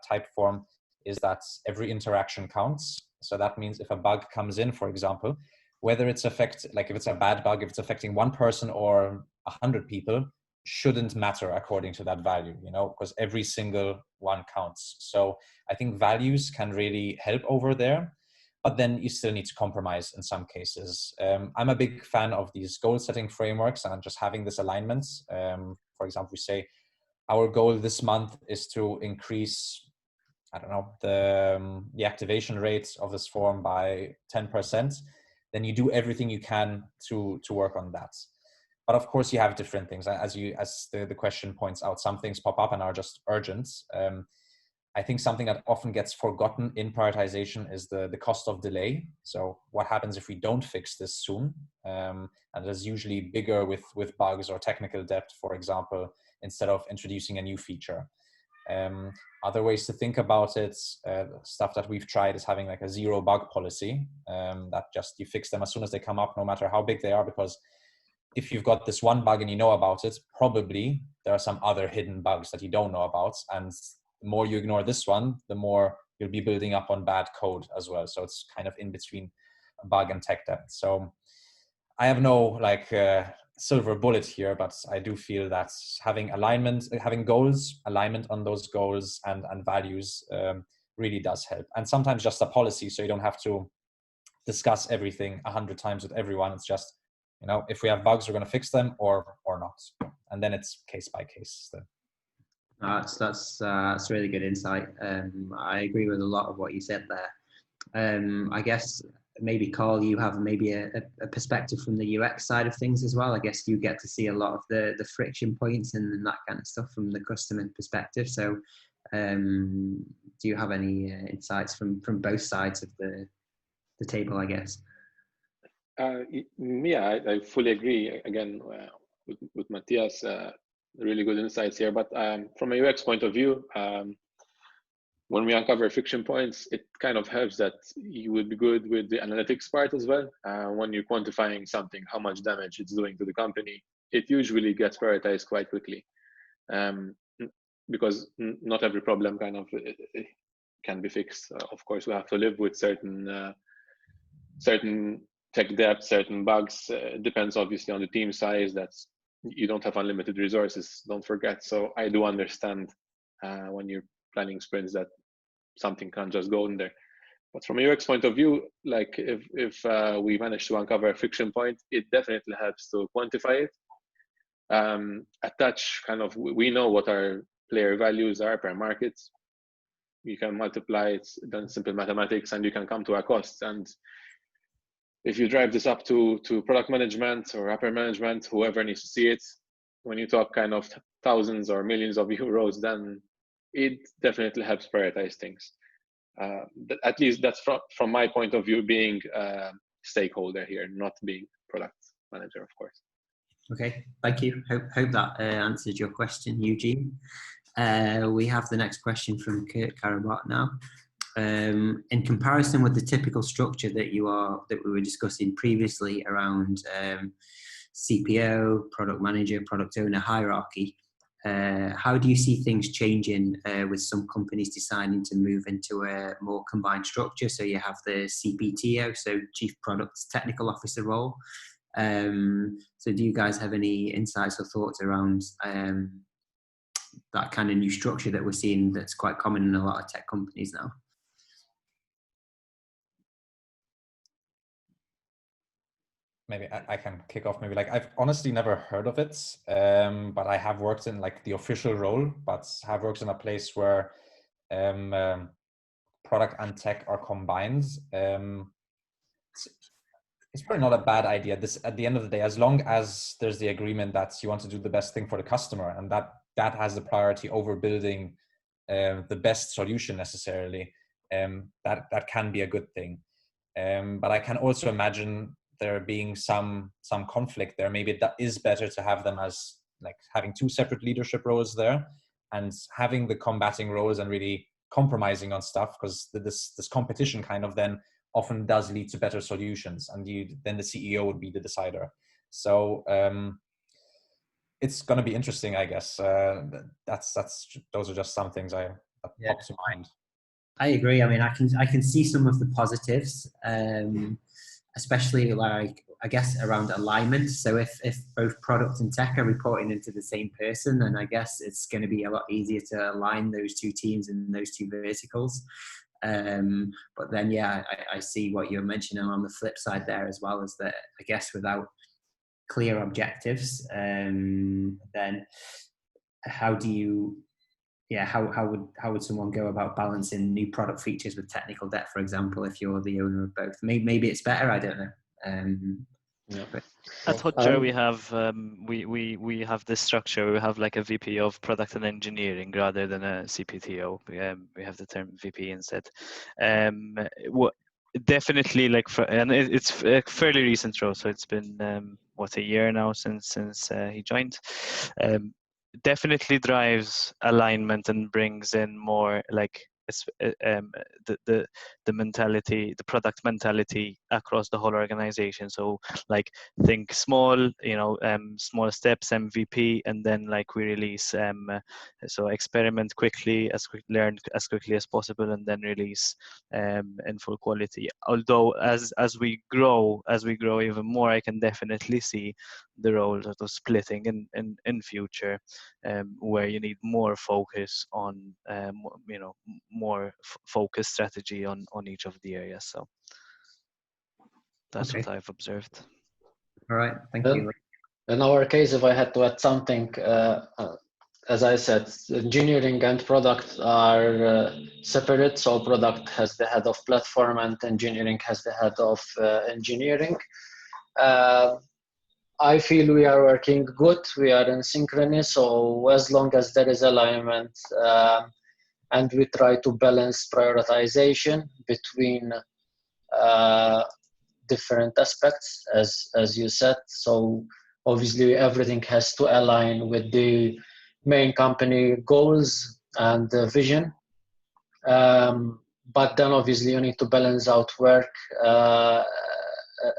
Typeform is that every interaction counts. So that means if a bug comes in, for example, whether it's if it's a bad bug, if it's affecting one person or 100 people, shouldn't matter according to that value, because every single one counts. So I think values can really help over there, but then you still need to compromise in some cases. I'm a big fan of these goal setting frameworks and just having this alignment. For example, we say our goal this month is to increase, I don't know, the activation rate of this form by 10%. Then you do everything you can to work on that. But of course, you have different things. As the question points out, some things pop up and are just urgent. I think something that often gets forgotten in prioritization is the cost of delay. So what happens if we don't fix this soon? And it's usually bigger with bugs or technical debt, for example, instead of introducing a new feature. Other ways to think about it, stuff that we've tried is having like a 0 bug policy, that just you fix them as soon as they come up, no matter how big they are, because if you've got this one bug and you know about it, probably there are some other hidden bugs that you don't know about. And the more you ignore this one, the more you'll be building up on bad code as well. So it's kind of in between bug and tech debt. So I have no silver bullet here, but I do feel that having alignment, having goals, alignment on those goals and values really does help. And sometimes just a policy, so you don't have to discuss everything 100 times with everyone. It's just, if we have bugs, we're going to fix them or not. And then it's case by case. So. That's really good insight. I agree with a lot of what you said there. I guess maybe Carl, you have maybe a perspective from the UX side of things as well. I guess you get to see a lot of the friction points and that kind of stuff from the customer perspective. So do you have any insights from both sides of the table, I guess? Yeah, I fully agree. Again, with Matthias, really good insights here. But from a UX point of view, when we uncover friction points, it kind of helps that you would be good with the analytics part as well. When you're quantifying something, how much damage it's doing to the company, it usually gets prioritized quite quickly, because not every problem kind of can be fixed. Of course, we have to live with certain tech debt, certain bugs. It depends obviously on the team size. That's, you don't have unlimited resources, don't forget. So I do understand when you're planning sprints that something can't just go in there. But from a UX point of view, like if we manage to uncover a friction point, it definitely helps to quantify it. Attach kind of, we know what our player values are per market. You can multiply it, done simple mathematics, and you can come to a cost. And if you drive this up to product management or upper management, whoever needs to see it, when you talk kind of thousands or millions of euros, then it definitely helps prioritize things. At least that's from my point of view, being a stakeholder here, not being product manager, of course. Okay, thank you. Hope that answered your question, Eugene. We have the next question from Kurt Karabot now. In comparison with the typical structure that we were discussing previously around CPO, product manager, product owner hierarchy, how do you see things changing with some companies deciding to move into a more combined structure? So you have the CPTO, so Chief Product Technical Officer role. So do you guys have any insights or thoughts around that kind of new structure that we're seeing that's quite common in a lot of tech companies now? Maybe I can kick off. Maybe I've honestly never heard of it, but I have worked in the official role, but have worked in a place where product and tech are combined. It's probably not a bad idea. This, at the end of the day, as long as there's the agreement that you want to do the best thing for the customer, and that has the priority over building the best solution necessarily, that can be a good thing. But I can also imagine there being some conflict there. Maybe that is better to have them as having two separate leadership roles there, and having the combating roles and really compromising on stuff, because this competition kind of then often does lead to better solutions, and then the CEO would be the decider. So it's going to be interesting, I guess. Those are just some things that pop to mind. I agree. I mean, I can see some of the positives, especially like, I guess, around alignment. So if both product and tech are reporting into the same person, then I guess it's going to be a lot easier to align those two teams and those two verticals. But then, yeah, I see what you're mentioning on the flip side there as well, is that I guess without clear objectives, then how do you, how would someone go about balancing new product features with technical debt, for example, if you're the owner of both? Maybe it's better, I don't know. But at Hotjar we have we have this structure. We have like a VP of product and engineering rather than a CPTO. We have the term VP instead. Definitely, like, and it's a fairly recent role, so it's been a year now since he joined. Definitely drives alignment and brings in more like the mentality, the product mentality across the whole organization. So like, think small, small steps, MVP, and then like we release. So experiment quickly, learn as quickly as possible, and then release in full quality. Although as we grow even more, I can definitely see the roles sort of splitting in future, where you need more focus on more focused strategy on each of the areas. So that's what I've observed. All right, thank you. In our case, if I had to add something, as I said, engineering and product are separate. So product has the head of platform and engineering has the head of engineering. I feel we are working good. We are in synchrony. So as long as there is alignment, and we try to balance prioritization between different aspects, as you said. So obviously everything has to align with the main company goals and vision. But then obviously you need to balance out work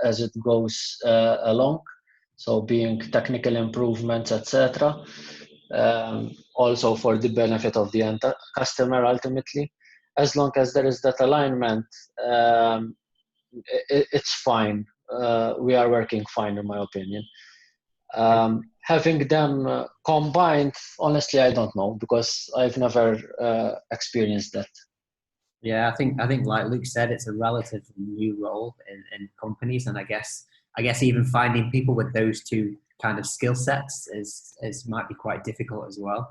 as it goes along. So being technical improvements, etc. Also for the benefit of the end customer ultimately. As long as there is that alignment, it's fine. We are working fine, in my opinion. Having them combined, honestly, I don't know, because I've never experienced that. Yeah, I think like Luke said, it's a relatively new role in companies, and I guess even finding people with those two kind of skill sets is might be quite difficult as well.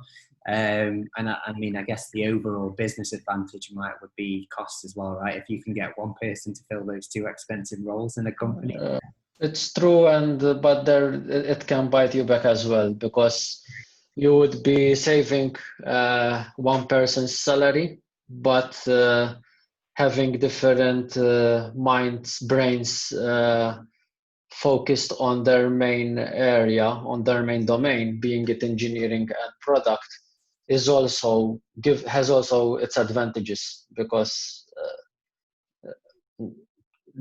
And I mean, I guess the overall business advantage would be cost as well, right? If you can get one person to fill those two expensive roles in a company. It's true, but it can bite you back as well, because you would be saving one person's salary, but having different minds, brains focused on their main area, on their main domain, being it engineering and product, has also its advantages, because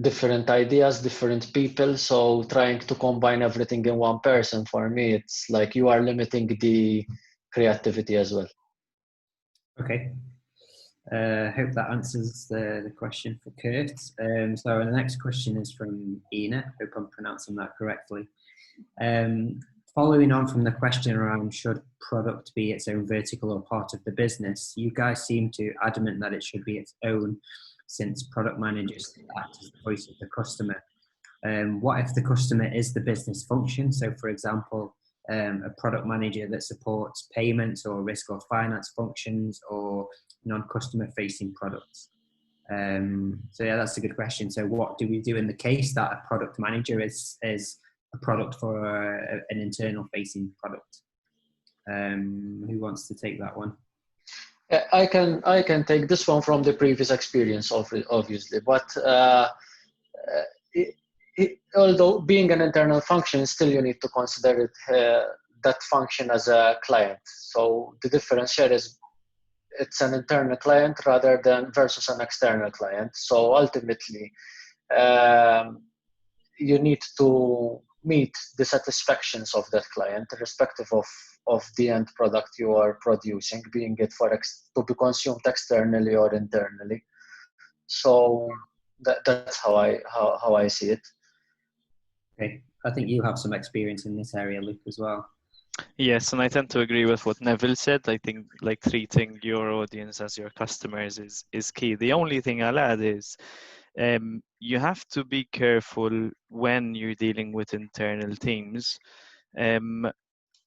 different ideas, different people. So trying to combine everything in one person, for me, it's like you are limiting the creativity as well. Okay. Hope that answers the question for Kurt. So the next question is from Ina. Hope I'm pronouncing that correctly. Following on from the question around should product be its own vertical or part of the business, you guys seem to adamant that it should be its own, since product managers act as the voice of the customer. What if the customer is the business function? So for example, a product manager that supports payments or risk or finance functions or non-customer facing products. So yeah, that's a good question. So what do we do in the case that a product manager is a product for an internal facing product? Who wants to take that one? I can take this one from the previous experience, obviously, but although being an internal function, still you need to consider it that function as a client. So the difference here is it's an internal client rather than versus an external client. So ultimately, you need to meet the satisfactions of that client, irrespective of the end product you are producing, being it to be consumed externally or internally. So that's how I see it. Okay, I think you have some experience in this area, Luke, as well. Yes, and I tend to agree with what Neville said. I think like treating your audience as your customers is key. The only thing I'll add is you have to be careful when you're dealing with internal teams.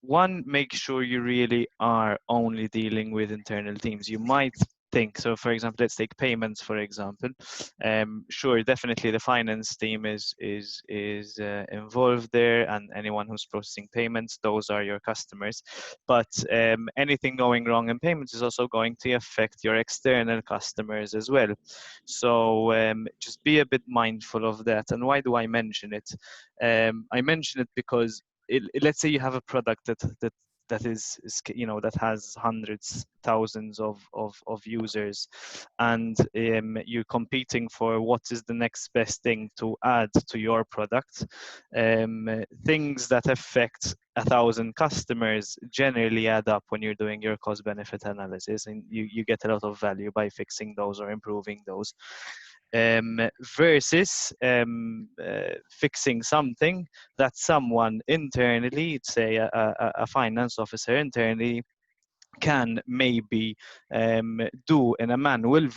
One, make sure you really are only dealing with internal teams. You might think, so for example, let's take payments, for example. Sure, definitely the finance team is involved there, and anyone who's processing payments, those are your customers. But anything going wrong in payments is also going to affect your external customers as well. So just be a bit mindful of that. And why do I mention it? I mention it because let's say you have a product that is that has hundreds, thousands of users, and you're competing for what is the next best thing to add to your product. Things that affect 1,000 customers generally add up when you're doing your cost benefit analysis, and you get a lot of value by fixing those or improving those. Versus fixing something that someone internally, say a finance officer internally, can maybe do in a manual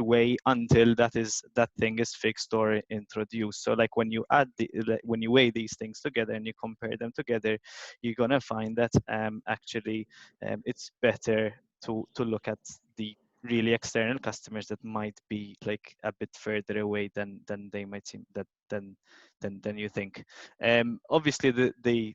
way until that thing is fixed or introduced. So like when you weigh these things together and you compare them together, you're gonna find that actually it's better to look at the really external customers that might be like a bit further away than they might seem, than you think. Obviously the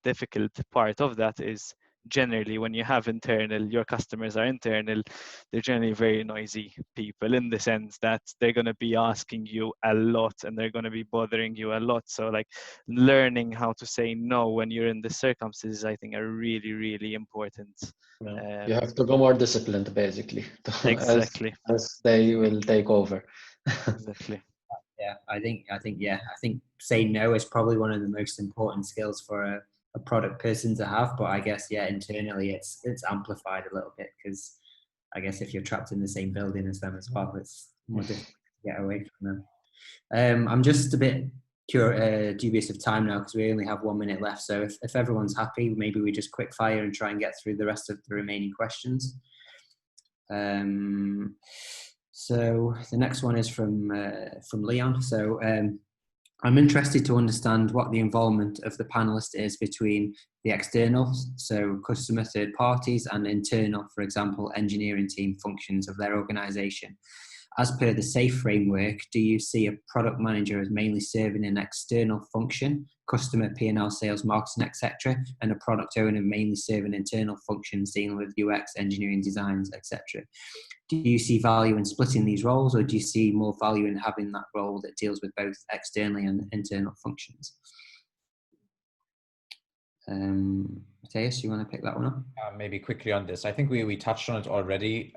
difficult part of that is generally when you have your customers are internal, they're generally very noisy people, in the sense that they're going to be asking you a lot and they're going to be bothering you a lot. So like learning how to say no when you're in the circumstances, I think, are really, really important. You have to go more disciplined, basically, exactly. as they will take over. Exactly. Yeah, I think saying no is probably one of the most important skills for a product person to have. But I guess, internally it's amplified a little bit, because I guess if you're trapped in the same building as them as well, it's more difficult to get away from them. I'm just a bit dubious of time now, because we only have 1 minute left. So if everyone's happy, maybe we just quick fire and try and get through the rest of the remaining questions. So the next one is from Leon. So I'm interested to understand what the involvement of the panelist is between the external, so customer, third parties, and internal, for example, engineering team functions of their organization. As per the SAFE framework, do you see a product manager as mainly serving an external function, customer, P&L, sales, marketing, etc., and a product owner mainly serving internal functions dealing with UX, engineering, designs, etc.? Do you see value in splitting these roles, or do you see more value in having that role that deals with both externally and internal functions? Matthias, you want to pick that one up? Maybe quickly on this. I think we touched on it already.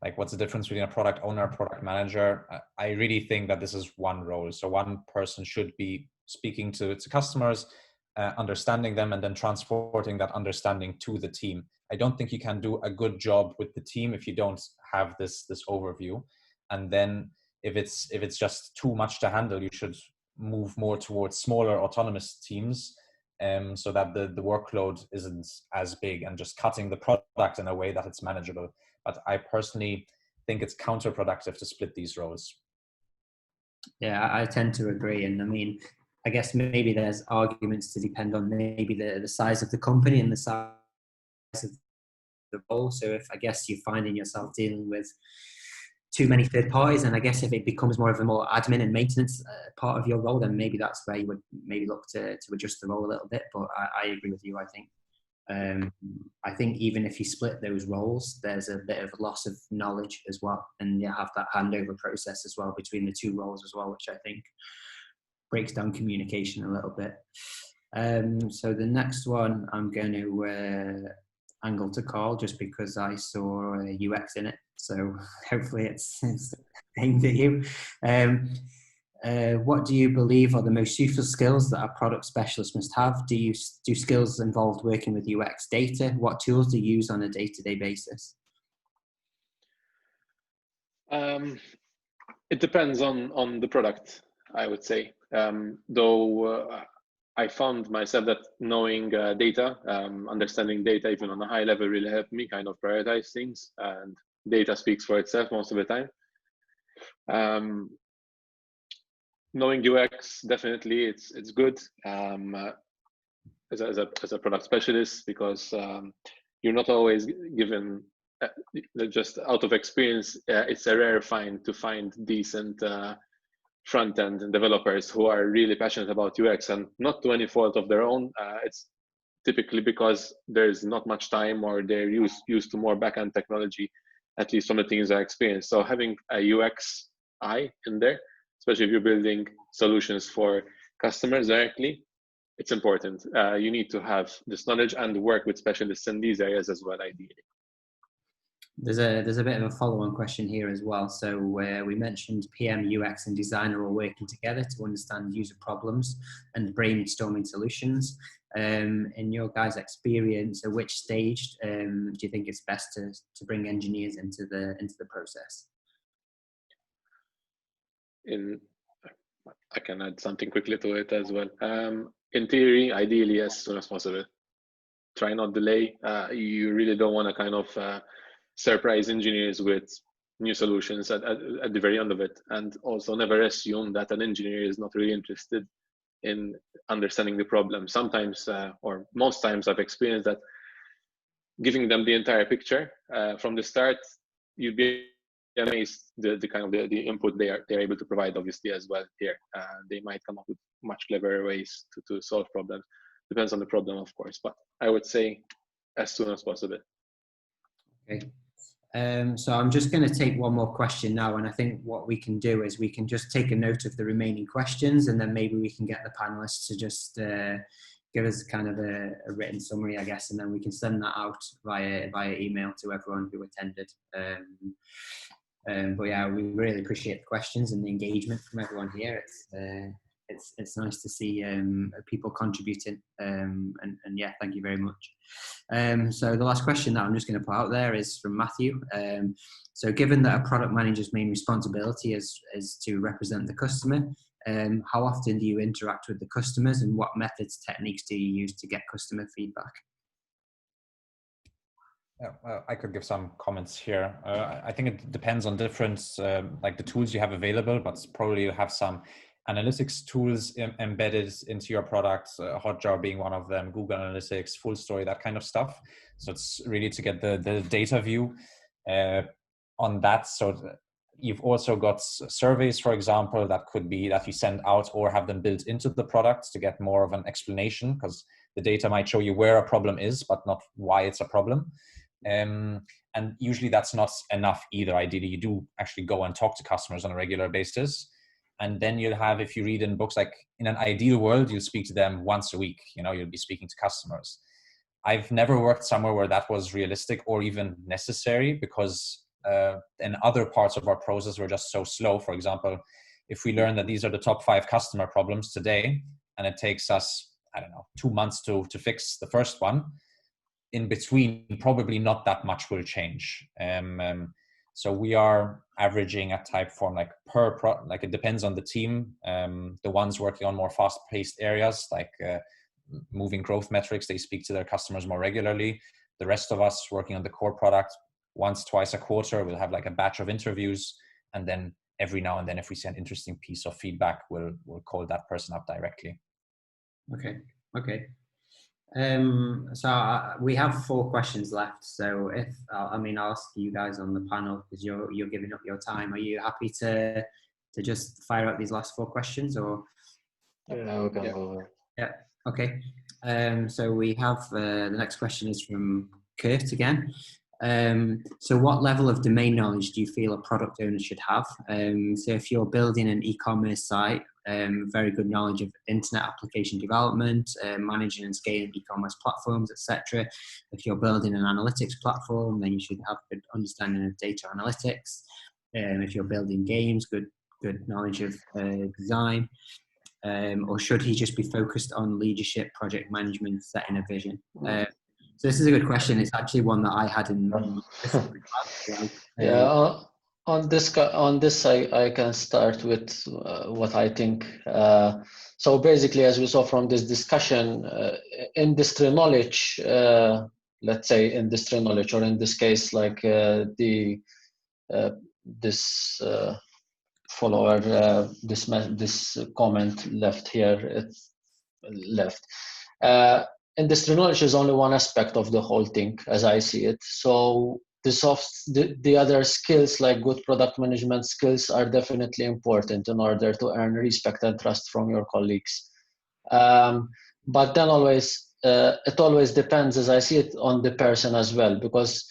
Like, what's the difference between a product owner, a product manager? I really think that this is one role. So one person should be speaking to customers, understanding them, and then transporting that understanding to the team. I don't think you can do a good job with the team if you don't have this overview. And then if it's just too much to handle, you should move more towards smaller autonomous teams, so that the workload isn't as big, and just cutting the product in a way that it's manageable. But I personally think it's counterproductive to split these roles. Yeah, I tend to agree. And I mean, I guess maybe there's arguments to depend on maybe the size of the company and the size of the role. So if, I guess, you're finding yourself dealing with too many third parties, and I guess if it becomes more of a more admin and maintenance part of your role, then maybe that's where you would maybe look to adjust the role a little bit. But I agree with you. I think even if you split those roles, there's a bit of loss of knowledge as well, and you have that handover process as well between the two roles as well, which I think breaks down communication a little bit. So the next one I'm going to angle to Carl, just because I saw UX in it. So hopefully it's aimed at you. What do you believe are the most useful skills that a product specialist must have? Do skills involved working with UX data? What tools do you use on a day-to-day basis? It depends on the product, I would say. Though I found myself that knowing data, understanding data even on a high level really helped me kind of prioritize things, and data speaks for itself most of the time. Knowing UX, definitely it's good as a product specialist, because you're not always given, just out of experience, it's a rare find to find decent front-end developers who are really passionate about UX, and not to any fault of their own. It's typically because there's not much time, or they're used to more back-end technology, at least from the things I experienced. So having a UX eye in there, especially if you're building solutions for customers directly, it's important. You need to have this knowledge and work with specialists in these areas as well, ideally. There's a bit of a follow-on question here as well. So we mentioned PM, UX, and designer all working together to understand user problems and brainstorming solutions. In your guys' experience, at which stage do you think it's best to bring engineers into the process? I can add something quickly to it as well. In theory, ideally, as soon as possible. Try not delay. You really don't want to kind of surprise engineers with new solutions at the very end of it. And also never assume that an engineer is not really interested in understanding the problem. Sometimes, or most times, I've experienced that giving them the entire picture from the start, you'd be amazed the kind of the input they're able to provide, obviously, as well here. They might come up with much cleverer ways to solve problems. Depends on the problem, of course, but I would say as soon as possible. Okay. So I'm just going to take one more question now, and I think what we can do is we can just take a note of the remaining questions, and then maybe we can get the panelists to just give us kind of a written summary, I guess, and then we can send that out via email to everyone who attended. But yeah, we really appreciate the questions and the engagement from everyone here. It's nice to see people contributing, and yeah, thank you very much. So the last question that I'm just going to put out there is from Matthew. So given that a product manager's main responsibility is to represent the customer, how often do you interact with the customers, and what methods, techniques do you use to get customer feedback? Yeah, well, I could give some comments here. I think it depends on different, like the tools you have available, but probably you have some analytics tools embedded into your products, Hotjar being one of them, Google Analytics, Full Story, that kind of stuff. So it's really to get the data view on that. So you've also got surveys, for example, that could be that you send out or have them built into the product to get more of an explanation, because the data might show you where a problem is, but not why it's a problem. And usually that's not enough either. Ideally, you do actually go and talk to customers on a regular basis. And then you'll have, if you read in books, like in an ideal world, you'll speak to them once a week, you'll be speaking to customers. I've never worked somewhere where that was realistic or even necessary, because in other parts of our process, we're just so slow. For example, if we learn that these are the top 5 customer problems today, and it takes us, 2 months to fix the first one, in between, probably not that much will change. So we are averaging at Typeform, like it depends on the team. The ones working on more fast-paced areas, like moving growth metrics, they speak to their customers more regularly. The rest of us working on the core product, once, twice a quarter, we'll have like a batch of interviews, and then every now and then, if we see an interesting piece of feedback, we'll call that person up directly. Okay. So we have 4 questions left. So I'll ask you guys on the panel, because you're giving up your time. Are you happy to just fire out these last 4 questions, or? Yeah, we can go. Yeah. Okay. So we have the next question is from Kurt again. So what level of domain knowledge do you feel a product owner should have? So if you're building an e-commerce site, very good knowledge of internet application development, managing and scaling e-commerce platforms, etc. If you're building an analytics platform, then you should have good understanding of data analytics. If you're building games, good knowledge of design. Or should he just be focused on leadership, project management, setting a vision? So this is a good question. It's actually one that I had in yeah. On this, I can start with what I think. So basically, as we saw from this discussion, industry knowledge, let's say industry knowledge, or in this case, like this follower, this comment left here, it's left. Industry knowledge is only one aspect of the whole thing, as I see it. So the other skills, like good product management skills, are definitely important in order to earn respect and trust from your colleagues. But then it always depends, as I see it, on the person as well, because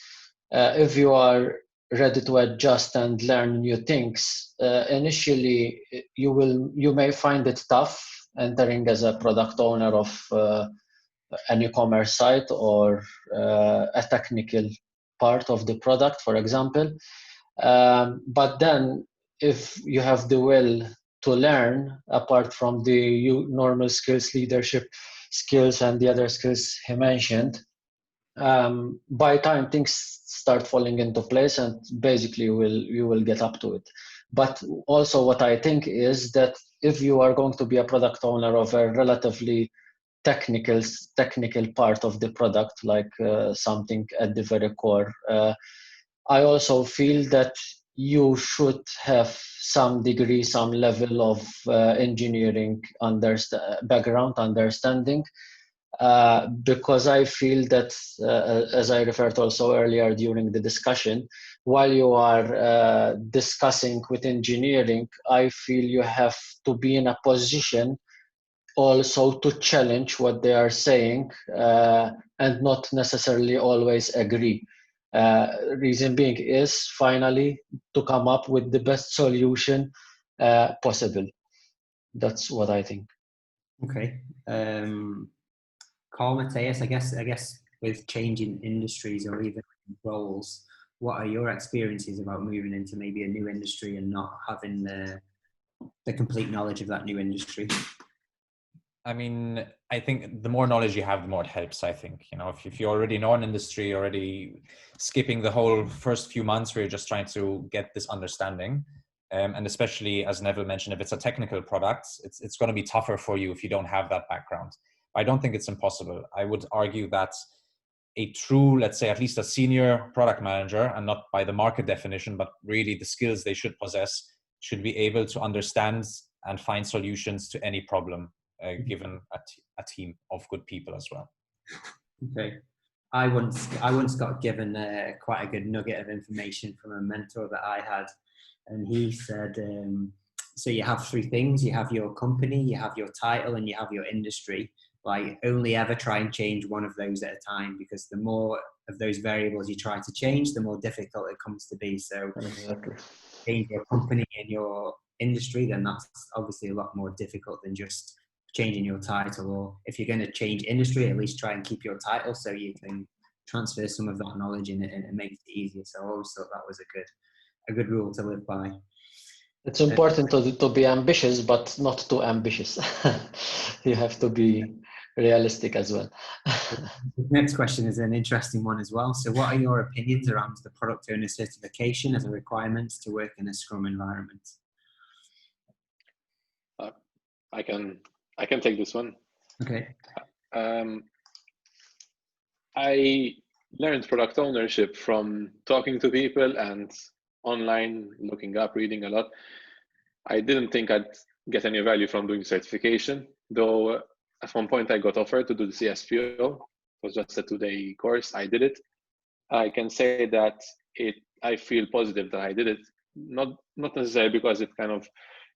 if you are ready to adjust and learn new things, initially you may find it tough entering as a product owner of an e-commerce site or a technical part of the product, for example. But then if you have the will to learn, apart from the normal skills, leadership skills and the other skills he mentioned, by time things start falling into place, and basically you will get up to it. But also what I think is that if you are going to be a product owner of a relatively technical part of the product, like something at the very core, I also feel that you should have some degree, some level of engineering background understanding, because I feel that, as I referred also earlier during the discussion, while you are discussing with engineering, I feel you have to be in a position also to challenge what they are saying, and not necessarily always agree. Reason being is finally to come up with the best solution possible. That's what I think. Okay. Carl, Matthias, I guess with changing industries or even roles, what are your experiences about moving into maybe a new industry and not having the complete knowledge of that new industry? I mean, I think the more knowledge you have, the more it helps, I think. You know, if you already know an industry, already skipping the whole first few months where you're just trying to get this understanding. And especially, as Neville mentioned, if it's a technical product, it's going to be tougher for you if you don't have that background. I don't think it's impossible. I would argue that a true, let's say, at least a senior product manager, and not by the market definition, but really the skills they should possess, should be able to understand and find solutions to any problem, given a team of good people as well. Okay. I once got given quite a good nugget of information from a mentor that I had, and he said, so you have three things: you have your company, you have your title, and you have your industry. Like, only ever try and change one of those at a time, because the more of those variables you try to change, the more difficult it comes to be. So change your company and your industry, then that's obviously a lot more difficult than just changing your title. Or if you're going to change industry, at least try and keep your title so you can transfer some of that knowledge in it, and it makes it easier. So I always thought that was a good rule to live by. It's important to be ambitious, but not too ambitious. You have to be realistic as well. The next question is an interesting one as well. So what are your opinions around the product owner certification as a requirement to work in a Scrum environment? I can take this one. Okay. I learned product ownership from talking to people and online, looking up, reading a lot. I didn't think I'd get any value from doing certification, though at one point I got offered to do the CSPO. It was just a 2-day course. I did it. I can say that I feel positive that I did it, not necessarily because it kind of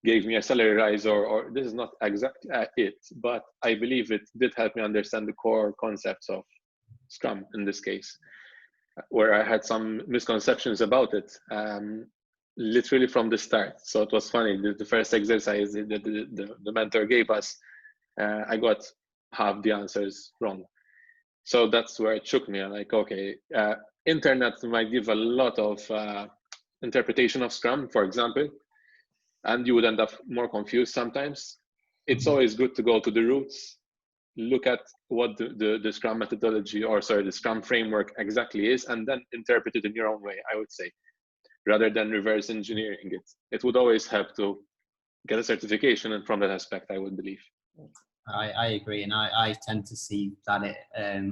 gave me a salary rise, or this is not exactly it, but I believe it did help me understand the core concepts of Scrum in this case. where I had some misconceptions about it, literally from the start. So it was funny. The first exercise that the mentor gave us, I got half the answers wrong. So that's where it shook me. I'm like, okay, internet might give a lot of interpretation of Scrum, for example, and you would end up more confused sometimes. It's always good to go to the roots, look at what the Scrum methodology, or sorry, the Scrum framework exactly is, and then interpret it in your own way, I would say, rather than reverse engineering it. It would always help to get a certification, and from that aspect, I would believe. I agree, and I tend to see that it,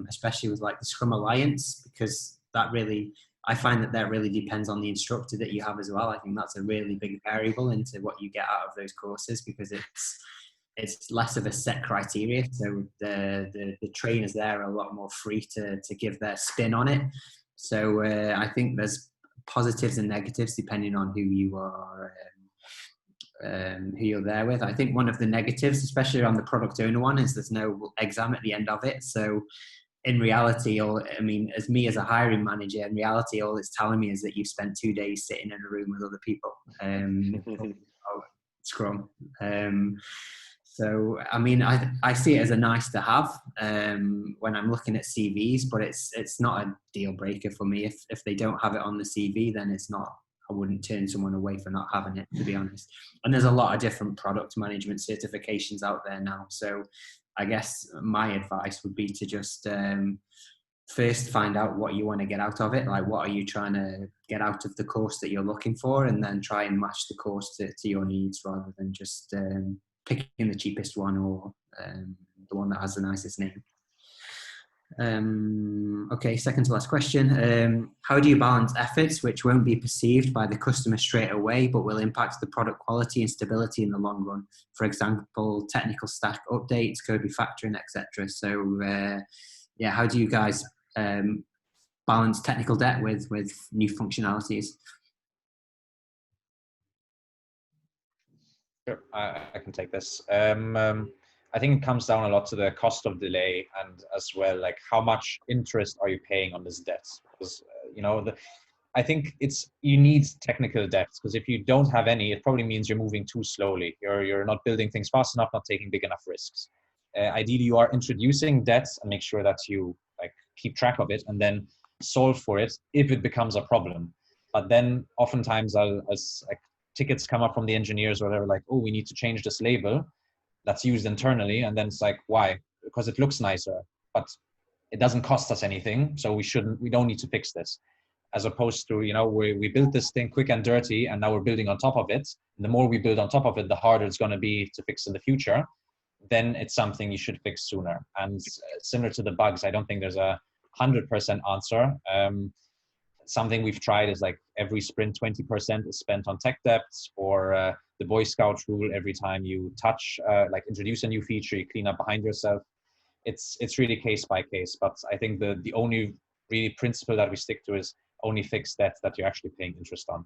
especially with like the Scrum Alliance, because that really, I find that really depends on the instructor that you have as well. I think that's a really big variable into what you get out of those courses, because it's less of a set criteria. So the trainers there are a lot more free to give their spin on it. So I think there's positives and negatives depending on who you are, who you're there with. I think one of the negatives, especially on the product owner one, is there's no exam at the end of it. So in reality, as me as a hiring manager, in reality, all it's telling me is that you've spent 2 days sitting in a room with other people. Scrum. So I see it as a nice to have when I'm looking at CVs, but it's not a deal breaker for me. If they don't have it on the CV, then it's not. I wouldn't turn someone away for not having it, to be honest. And there's a lot of different product management certifications out there now. So I guess my advice would be to just first find out what you want to get out of it. Like, what are you trying to get out of the course that you're looking for, and then try and match the course to your needs, rather than just picking the cheapest one or the one that has the nicest name. Okay, second to last question. How do you balance efforts which won't be perceived by the customer straight away, but will impact the product quality and stability in the long run? For example, technical stack updates, code refactoring, etc. So yeah, how do you guys balance technical debt with new functionalities? Sure, I can take this. I think it comes down a lot to the cost of delay, and as well, like, how much interest are you paying on this debt? Because I think you need technical debt, because if you don't have any, it probably means you're moving too slowly. You're not building things fast enough, not taking big enough risks. Ideally, you are introducing debts and make sure that you keep track of it, and then solve for it if it becomes a problem. But then oftentimes as tickets come up from the engineers or whatever, like, oh, we need to change this label that's used internally, and then it's like, why? Because it looks nicer, but it doesn't cost us anything, so we don't need to fix this. As opposed to, we built this thing quick and dirty, and now we're building on top of it. And the more we build on top of it, the harder it's going to be to fix in the future. Then it's something you should fix sooner. And similar to the bugs, I don't think there's a 100% answer. Something we've tried is like every sprint 20% is spent on tech debts, or the Boy Scout rule: every time you touch, introduce a new feature, you clean up behind yourself. It's really case by case, but I think the only really principle that we stick to is only fix debts that you're actually paying interest on.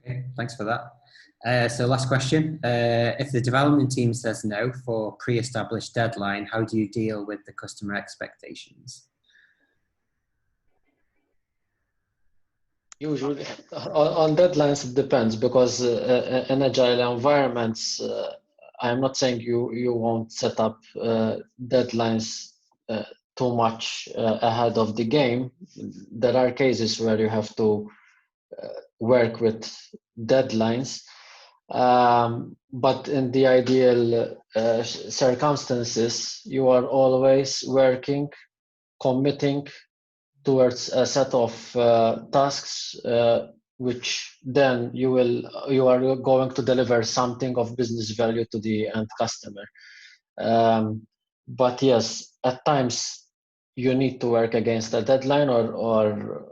Okay, thanks for that. So last question. If the development team says no for pre-established deadline, how do you deal with the customer expectations? Usually on deadlines it depends, because in agile environments, I'm not saying you won't set up deadlines too much ahead of the game. There are cases where you have to work with deadlines, but in the ideal circumstances, you are always working, committing towards a set of tasks, which then you are going to deliver something of business value to the end customer. But yes, at times you need to work against a deadline, or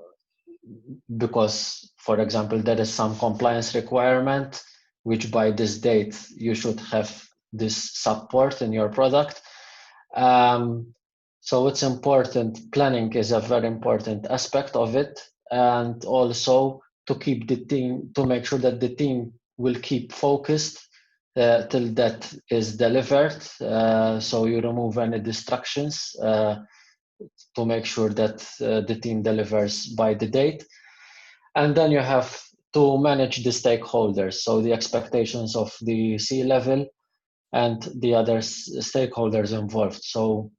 because, for example, there is some compliance requirement, which by this date you should have this support in your product. So it's important. Planning is a very important aspect of it, and also to keep the team, to make sure that the team will keep focused till that is delivered. So you remove any distractions to make sure that the team delivers by the date. And then you have to manage the stakeholders, so the expectations of the C-level and the other stakeholders involved. So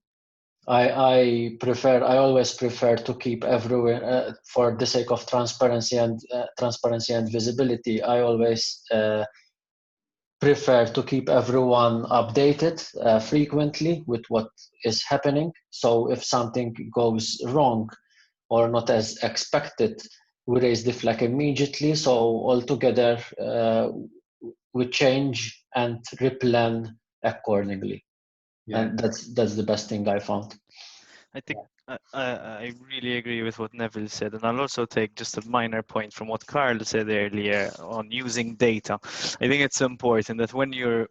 I always prefer to keep everyone, for the sake of transparency and visibility, I always prefer to keep everyone updated frequently with what is happening. So if something goes wrong or not as expected, we raise the flag immediately. So altogether, we change and replan accordingly. Yeah. And that's the best thing I found. I think I really agree with what Neville said, and I'll also take just a minor point from what Carl said earlier on using data. I think it's important that when you're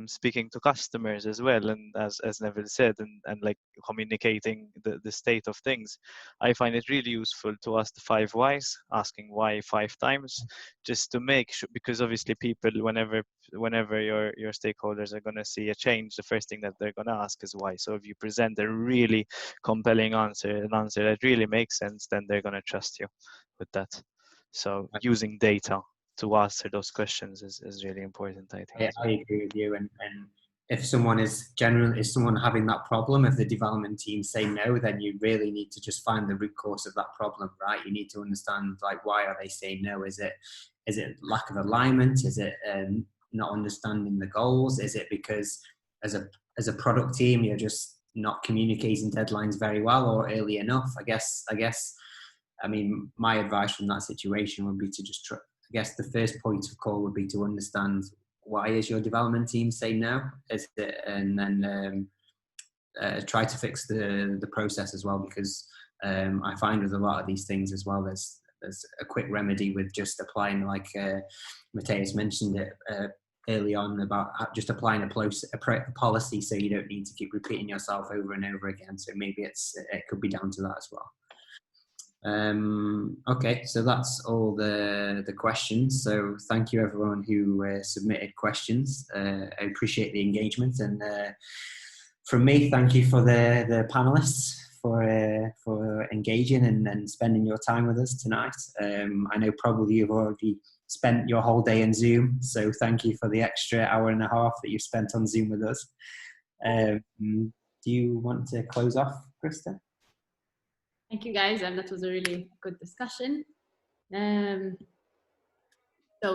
speaking to customers as well, and as Neville said, and like communicating the state of things, I find it really useful to ask the 5 whys, asking why 5 times, just to make sure, because obviously people, whenever your stakeholders are going to see a change, the first thing that they're going to ask is why. So if you present a really compelling answer, an answer that really makes sense, then they're going to trust you with that. So using data to answer those questions is really important, I think. I agree with you. And if someone is having that problem, if the development team say no, then you really need to just find the root cause of that problem, right? You need to understand, like, why are they saying no? Is it lack of alignment? Is it not understanding the goals? Is it because as a product team you're just not communicating deadlines very well or early enough? I guess I mean, my advice from that situation would be to just try, I guess the first point of call would be to understand, why is your development team saying no? Is it, and then try to fix the process as well, because I find with a lot of these things as well, there's a quick remedy with just applying, like Matthias mentioned it early on, about just applying a policy, so you don't need to keep repeating yourself over and over again. So maybe it could be down to that as well. Okay, so that's all the questions. So thank you everyone who submitted questions. I appreciate the engagement, and from me, thank you for the panelists for engaging and spending your time with us tonight. I know probably you've already spent your whole day in Zoom, so thank you for the extra hour and a half that you've spent on Zoom with us. Do you want to close off, Krista? Thank you, guys. That was a really good discussion. So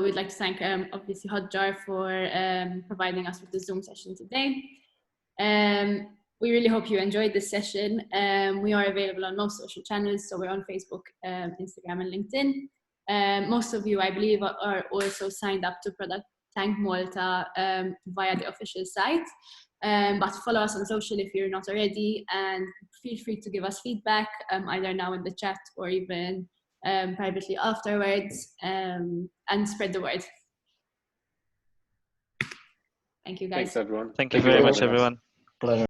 we'd like to thank, obviously, Hotjar for providing us with the Zoom session today. We really hope you enjoyed this session. We are available on most social channels, so we're on Facebook, Instagram, and LinkedIn. Most of you, I believe, are also signed up to ProductTank Malta via the official site. But follow us on social if you're not already, and feel free to give us feedback, either now in the chat or even privately afterwards, and spread the word. Thank you, guys. Thanks, everyone. Thank you very much, everyone. Pleasure.